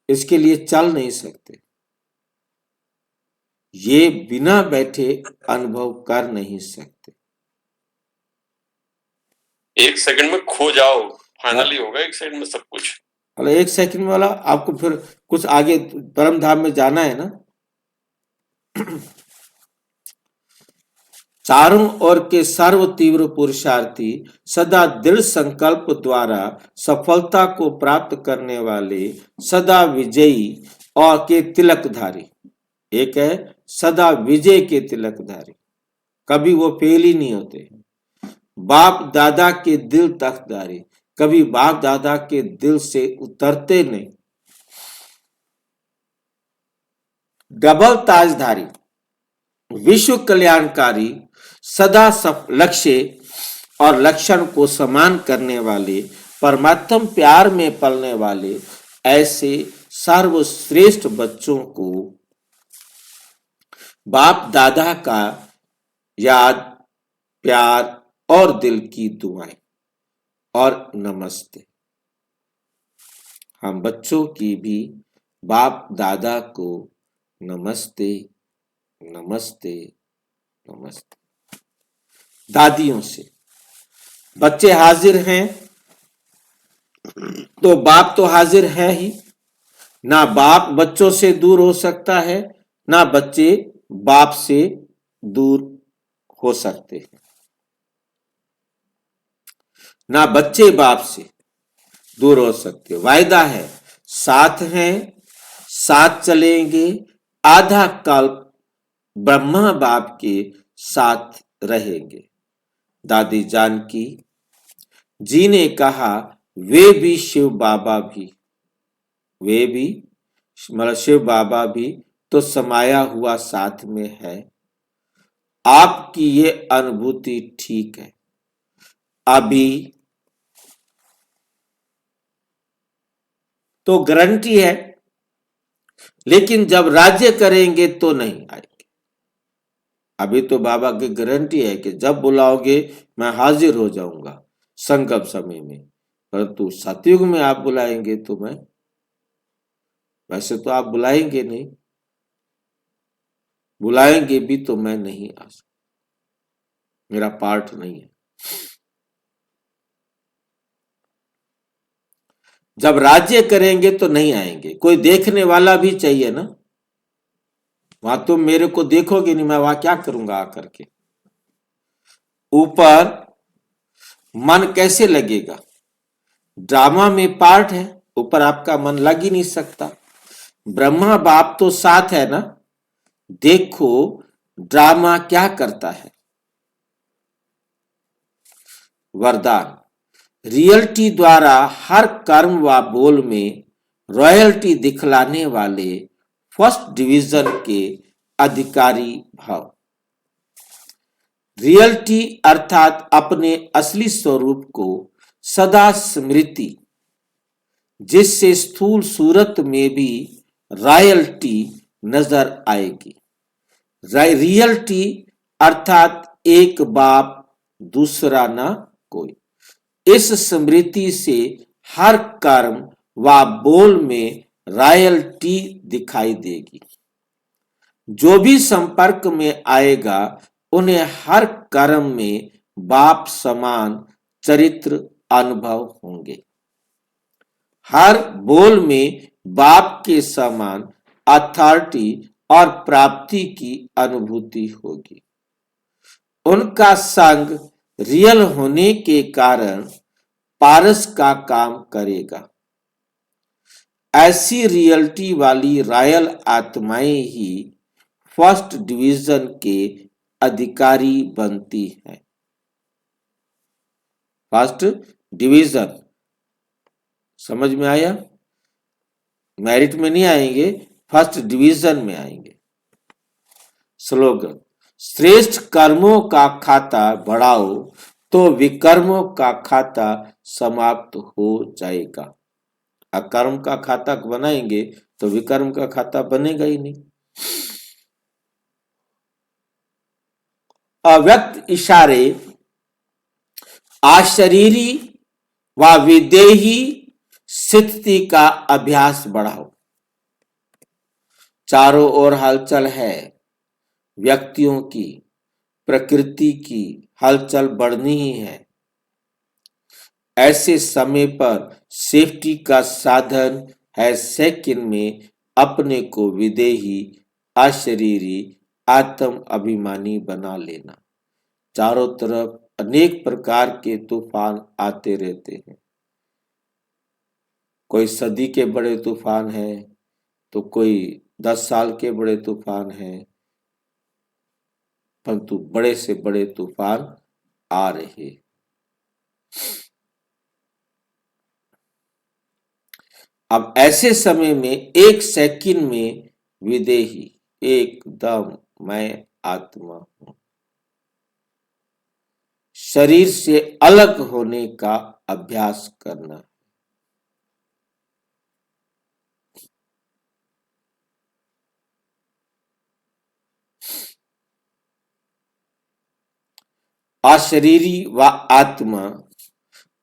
इसके लिए चल नहीं सकते। ये बिना बैठे अनुभव कर नहीं सकते। 1 सेकंड में खो जाओ, फाइनली होगा 1 सेकंड में सब कुछ। मतलब एक सेकंड वाला आपको फिर कुछ आगे परम धाम में जाना है ना। चारों ओर के सर्व तीव्र पुरुषार्थी सदा दृढ़ संकल्प द्वारा सफलता को प्राप्त करने वाले सदा विजयी और के तिलकधारी। एक है सदा विजय के तिलकधारी, कभी वो फेल ही नहीं होते। बाप दादा के दिल तख्तधारी, कभी बाप दादा के दिल से उतरते नहीं। डबल ताजधारी, विश्व कल्याणकारी, सदा लक्ष्य और लक्षण को समान करने वाले, परमात्म प्यार में पलने वाले ऐसे सर्वश्रेष्ठ बच्चों को बाप दादा का याद, प्यार और दिल की दुआएं और नमस्ते। हम बच्चों की भी बाप दादा को नमस्ते नमस्ते नमस्ते। दादियों से बच्चे हाजिर हैं तो बाप तो हाजिर है ही। ना बाप बच्चों से दूर हो सकता है, ना बच्चे बाप से दूर हो सकते हैं। ना बच्चे बाप से दूर हो सकते, वायदा है, साथ हैं, साथ चलेंगे, आधा कल्प ब्रह्मा बाप के साथ रहेंगे। दादी जानकी जी ने कहा, वे भी शिव बाबा भी, वे भी मतलब शिव बाबा भी तो समाया हुआ साथ में है। आपकी ये अनुभूति ठीक है। अभी तो गारंटी है, लेकिन जब राज्य करेंगे तो नहीं आएंगे। अभी तो बाबा की गारंटी है कि जब बुलाओगे मैं हाजिर हो जाऊंगा संगम समय में, परंतु सतयुग में आप बुलाएंगे तो मैं, वैसे तो आप बुलाएंगे नहीं, बुलाएंगे भी तो मैं नहीं आ सकता, मेरा पार्ट नहीं है। जब राज्य करेंगे तो नहीं आएंगे, कोई देखने वाला भी चाहिए ना। वहां तुम मेरे को देखोगे नहीं, मैं वहां क्या करूंगा आकर के। ऊपर मन कैसे लगेगा, ड्रामा में पार्ट है, ऊपर आपका मन लग ही नहीं सकता। ब्रह्मा बाप तो साथ है ना। देखो ड्रामा क्या करता है। वरदान, रियलिटी द्वारा हर कर्म व बोल में रॉयल्टी दिखलाने वाले फर्स्ट डिवीजन के अधिकारी भाव। रियलिटी अर्थात अपने असली स्वरूप को सदा स्मृति, जिससे स्थूल सूरत में भी रॉयल्टी नजर आएगी। रियलिटी अर्थात एक बाप दूसरा ना कोई। इस स्मृति से हर कर्म व बोल में रॉयल्टी दिखाई देगी। जो भी संपर्क में आएगा उन्हें हर कर्म में बाप समान चरित्र अनुभव होंगे। हर बोल में बाप के समान अथॉरिटी और प्राप्ति की अनुभूति होगी। उनका संग रियल होने के कारण पारस का काम करेगा। ऐसी रियलिटी वाली रॉयल आत्माएं ही फर्स्ट डिवीजन के अधिकारी बनती हैं। फर्स्ट डिवीजन समझ में आया? मेरिट में नहीं आएंगे, फर्स्ट डिवीजन में आएंगे। स्लोगन, श्रेष्ठ कर्मों का खाता बढ़ाओ तो विकर्मों का खाता समाप्त हो जाएगा। अकर्म का खाता बनाएंगे तो विकर्म का खाता बनेगा ही नहीं। अव्यक्त इशारे अशरीरी व विदेही स्थिति का अभ्यास बढ़ाओ। चारों ओर हलचल है, व्यक्तियों की, प्रकृति की हलचल बढ़नी ही है। ऐसे समय पर सेफ्टी का साधन है सेकंड में अपने को विदेही, अशरीरी, आत्म अभिमानी बना लेना। चारों तरफ अनेक प्रकार के तूफान आते रहते हैं। कोई सदी के बड़े तूफान हैं, तो कोई 10 साल के बड़े तूफान हैं, परंतु बड़े से बड़े तूफान आ रहे। अब ऐसे समय में एक सेकंड में विदेही एकदम मैं आत्मा हूं, शरीर से अलग होने का अभ्यास करना। अशरीरी व आत्मा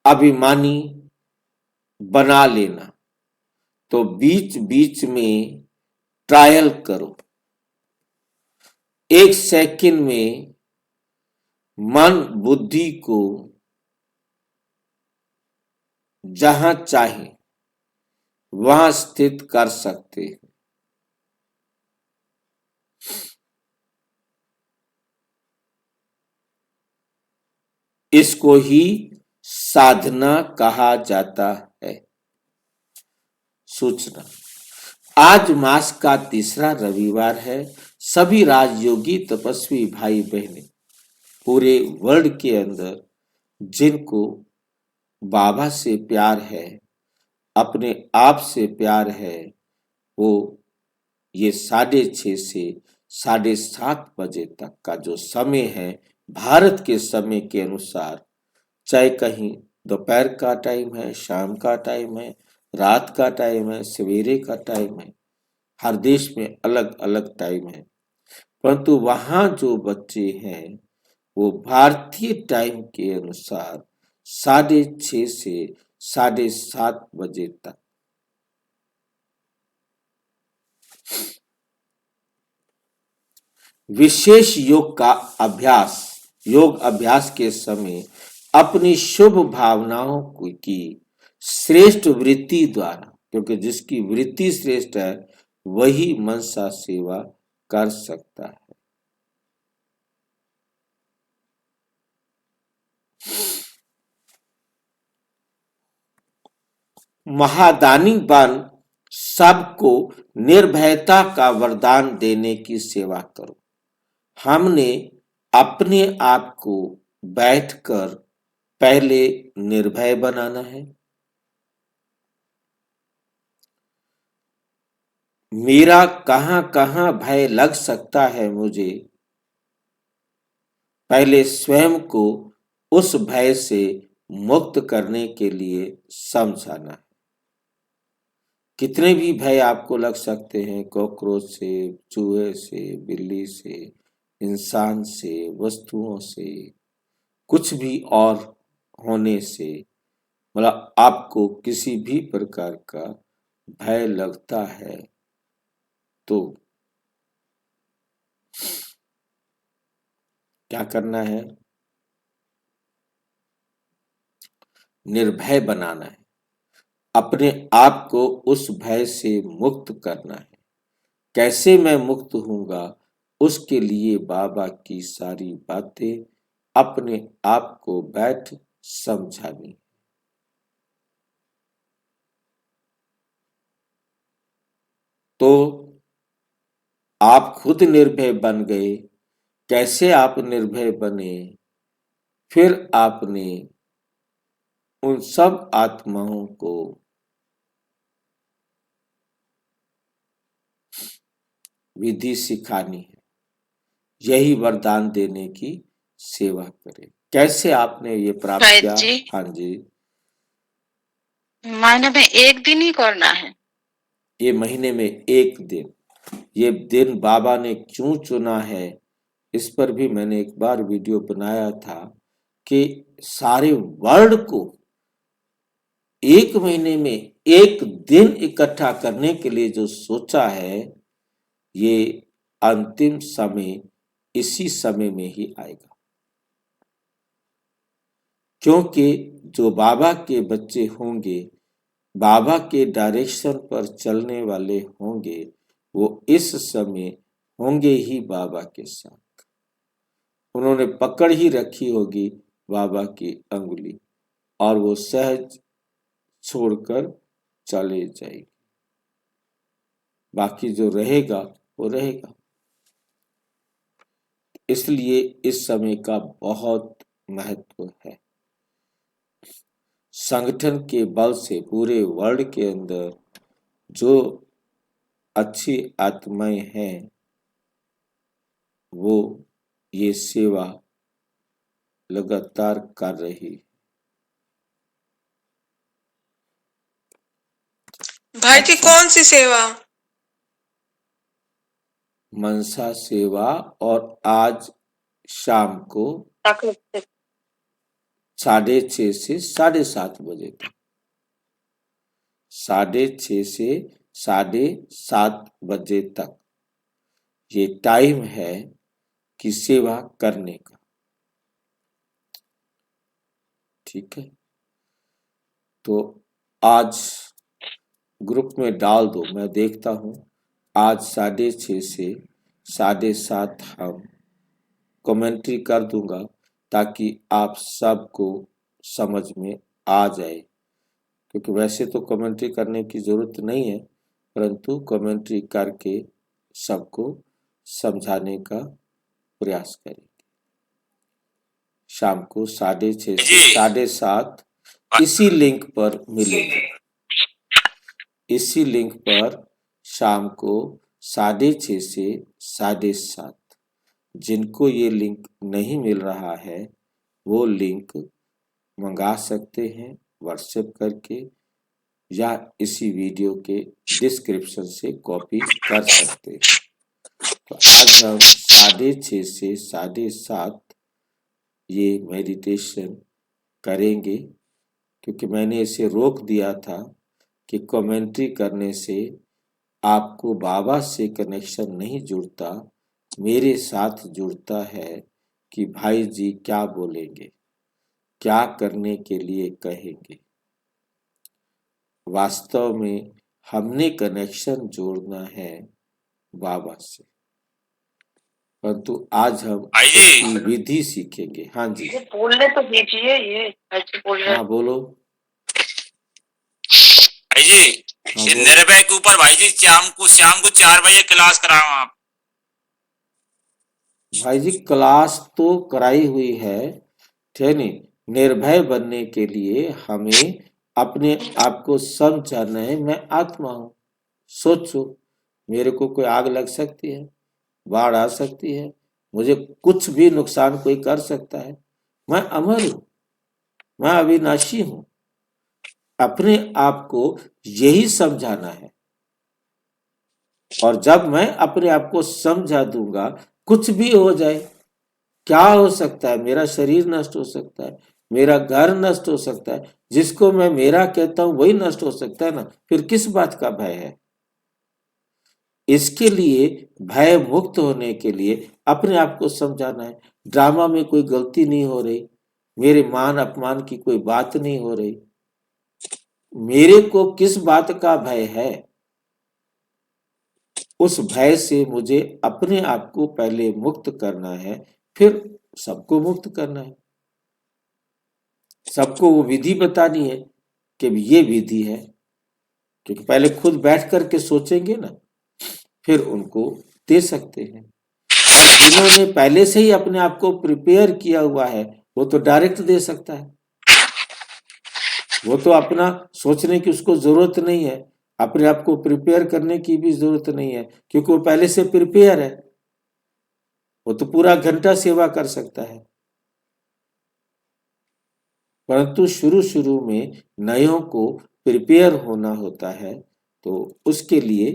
अभिमानी बना लेना। तो बीच बीच में ट्रायल करो। एक सेकंड में मन बुद्धि को जहां चाहे वहां स्थित कर सकते हैं। इसको ही साधना कहा जाता है। सूचना, आज मास का तीसरा रविवार है। सभी राजयोगी तपस्वी भाई बहने पूरे वर्ल्ड के अंदर जिनको बाबा से प्यार है, अपने आप से प्यार है, वो ये 6:30 से 7:30 बजे तक का जो समय है, भारत के समय के अनुसार, चाहे कहीं दोपहर का टाइम है, शाम का टाइम है, रात का टाइम है, सवेरे का टाइम है, हर देश में अलग अलग टाइम है, परंतु वहां जो बच्चे हैं वो भारतीय टाइम के अनुसार 6:30 से 7:30 बजे तक विशेष योग अभ्यास के समय अपनी शुभ भावनाओं की श्रेष्ठ वृत्ति द्वारा, क्योंकि जिसकी वृत्ति श्रेष्ठ है वही मनसा सेवा कर सकता है। महादानी बन सबको निर्भयता का वरदान देने की सेवा करो। हमने अपने आप को बैठकर पहले निर्भय बनाना है। मेरा कहां कहां भय लग सकता है, मुझे पहले स्वयं को उस भय से मुक्त करने के लिए समझाना है। कितने भी भय आपको लग सकते हैं, कॉकरोच से, चूहे से, बिल्ली से, इंसान से, वस्तुओं से, कुछ भी और होने से, मतलब आपको किसी भी प्रकार का भय लगता है तो क्या करना है? निर्भय बनाना है, अपने आप को उस भय से मुक्त करना है। कैसे मैं मुक्त होऊंगा, उसके लिए बाबा की सारी बातें अपने आप को बैठ समझानी। तो आप खुद निर्भय बन गए। कैसे आप निर्भय बने? फिर आपने उन सब आत्माओं को विधि सिखानी है, यही वरदान देने की सेवा करें। कैसे आपने ये प्राप्त शायद किया? जी। हाँ जी, महीने में एक दिन ही करना है। ये महीने में एक दिन, ये दिन बाबा ने क्यों चुना है, इस पर भी मैंने एक बार वीडियो बनाया था कि सारे वर्ल्ड को एक महीने में एक दिन इकट्ठा करने के लिए जो सोचा है, ये अंतिम समय इसी समय में ही आएगा। क्योंकि जो बाबा के बच्चे होंगे, बाबा के डायरेक्शन पर चलने वाले होंगे, वो इस समय होंगे ही बाबा के साथ। उन्होंने पकड़ ही रखी होगी बाबा की अंगुली और वो सहज छोड़कर चले जाएगी। बाकी जो रहेगा वो रहेगा। इसलिए इस समय का बहुत महत्व है। संगठन के बल से पूरे वर्ल्ड के अंदर जो अच्छी आत्माएं हैं वो ये सेवा लगातार कर रही। भाई जी कौन सी सेवा? मनसा सेवा। और आज शाम को 6:30 से 7:30 बजे तक, 6:30 से 7:30 बजे तक ये टाइम है कि सेवा करने का। ठीक है, तो आज ग्रुप में डाल दो, मैं देखता हूं। आज 6:30 से 7:30 हम कमेंट्री कर दूंगा ताकि आप सबको समझ में आ जाए, क्योंकि वैसे तो कमेंट्री करने की जरूरत नहीं है, परंतु कमेंट्री करके सबको समझाने का प्रयास करेंगे। शाम को 6:30 से 7:30 इसी लिंक पर मिलेंगे। इसी लिंक पर शाम को 6:30 से 7:30। जिनको ये लिंक नहीं मिल रहा है वो लिंक मंगा सकते हैं व्हाट्सएप करके, या इसी वीडियो के डिस्क्रिप्शन से कॉपी कर सकते हैं। तो आज हम 6:30 से 7:30 ये मेडिटेशन करेंगे, क्योंकि मैंने इसे रोक दिया था कि कमेंट्री करने से आपको बाबा से कनेक्शन नहीं जुड़ता, मेरे साथ जुड़ता है कि भाई जी क्या बोलेंगे, क्या करने के लिए कहेंगे। वास्तव में हमने कनेक्शन जोड़ना है बाबा से, परंतु आज हम इसकी विधि सीखेंगे। हाँ जी, ये बोलने तो दीजिए, ये ऐसे बोल रहे हैं। हाँ बोलो भाई जी। हाँ, ये बोलो। निर्भय के ऊपर भाई जी शाम को 4 बजे क्लास कराओ आप। भाई जी क्लास तो कराई हुई है, ठीक नहीं। निर्भय बनने के लिए हमें अपने आप को समझाना है, मैं आत्मा हूं। सोचो, मेरे को कोई आग लग सकती है, बाढ़ आ सकती है, मुझे कुछ भी नुकसान कोई कर सकता है। मैं अमर हूं, मैं अविनाशी हूं। अपने आप को यही समझाना है, और जब मैं अपने आप को समझा दूंगा, कुछ भी हो जाए, क्या हो सकता है, मेरा शरीर नष्ट हो सकता है, मेरा घर नष्ट हो सकता है, जिसको मैं मेरा कहता हूं वही नष्ट हो सकता है ना, फिर किस बात का भय है। इसके लिए भय मुक्त होने के लिए अपने आप को समझाना है, ड्रामा में कोई गलती नहीं हो रही, मेरे मान अपमान की कोई बात नहीं हो रही, मेरे को किस बात का भय है। उस भय से मुझे अपने आप को पहले मुक्त करना है, फिर सबको मुक्त करना है। सबको वो विधि बतानी है कि ये विधि है, क्योंकि पहले खुद बैठ करके सोचेंगे ना, फिर उनको दे सकते हैं। जिन्होंने पहले से ही अपने आप को प्रिपेयर किया हुआ है वो तो डायरेक्ट दे सकता है, वो तो अपना सोचने की उसको जरूरत नहीं है, अपने आप को प्रिपेयर करने की भी जरूरत नहीं है, क्योंकि वो पहले से प्रिपेयर है। वो तो पूरा घंटा सेवा कर सकता है। परंतु शुरू शुरू में नयों को प्रिपेयर होना होता है, तो उसके लिए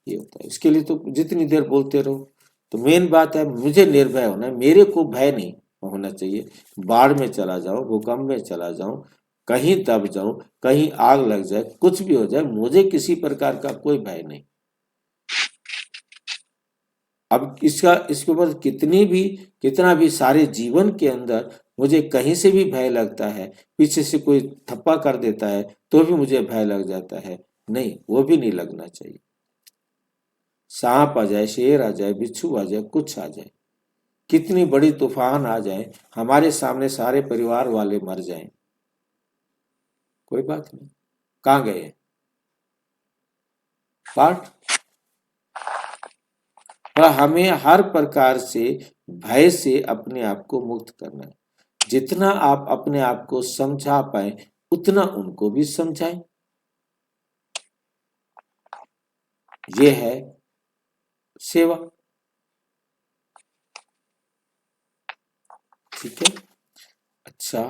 ये होता है। इसके लिए तो जितनी देर बोलते रहो। तो मेन बात है मुझे निर्भय होना है, मेरे को भय नहीं होना चाहिए। बाढ़ में चला जाऊं, भूकंप में चला जाऊं, कहीं दब जाऊं, कहीं आग लग जाए, कुछ भी हो जाए, मुझे किसी प्रकार का कोई भय नहीं। अब इसके ऊपर कितना भी सारे जीवन के अंदर मुझे कहीं से भी भय लगता है, पीछे से कोई थप्पा कर देता है तो भी मुझे भय लग जाता है, नहीं, वो भी नहीं लगना चाहिए। सांप आ जाए, शेर आ जाए, बिच्छू आ जाए, कुछ आ जाए, कितनी बड़ी तूफान आ जाए, हमारे सामने सारे परिवार वाले मर जाएं, कोई बात नहीं, कहाँ गए पाठ। पर हमें हर प्रकार से भय से अपने आप को मुक्त करना है। जितना आप अपने आप को समझा पाए उतना उनको भी समझाएं। ये है सेवा। ठीक है, अच्छा,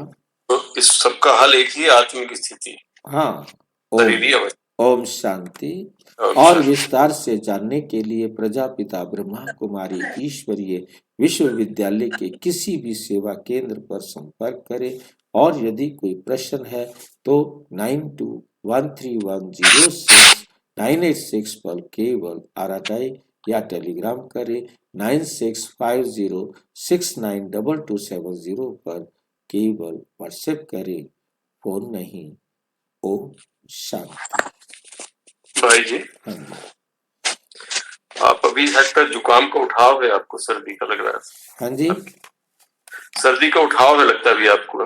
तो इस सबका हल एक ही आत्मिक स्थिति, हाँ, शरीरी अवस्था। ओम शांति। और विस्तार से जानने के लिए प्रजापिता ब्रह्मा कुमारी ईश्वरीय विश्वविद्यालय के किसी भी सेवा केंद्र पर संपर्क करें। और यदि कोई प्रश्न है तो 9213106986 पर केवल आराधाई या टेलीग्राम करें। 9650692270 पर केवल व्हाट्सएप करें, फोन नहीं। ओम शांति। भाई जी, हाँ जी, आप अभी हटकर जुकाम का उठाव है, आपको सर्दी का लग रहा है। हाँ जी, सर्दी का उठाव है लगता है अभी आपको।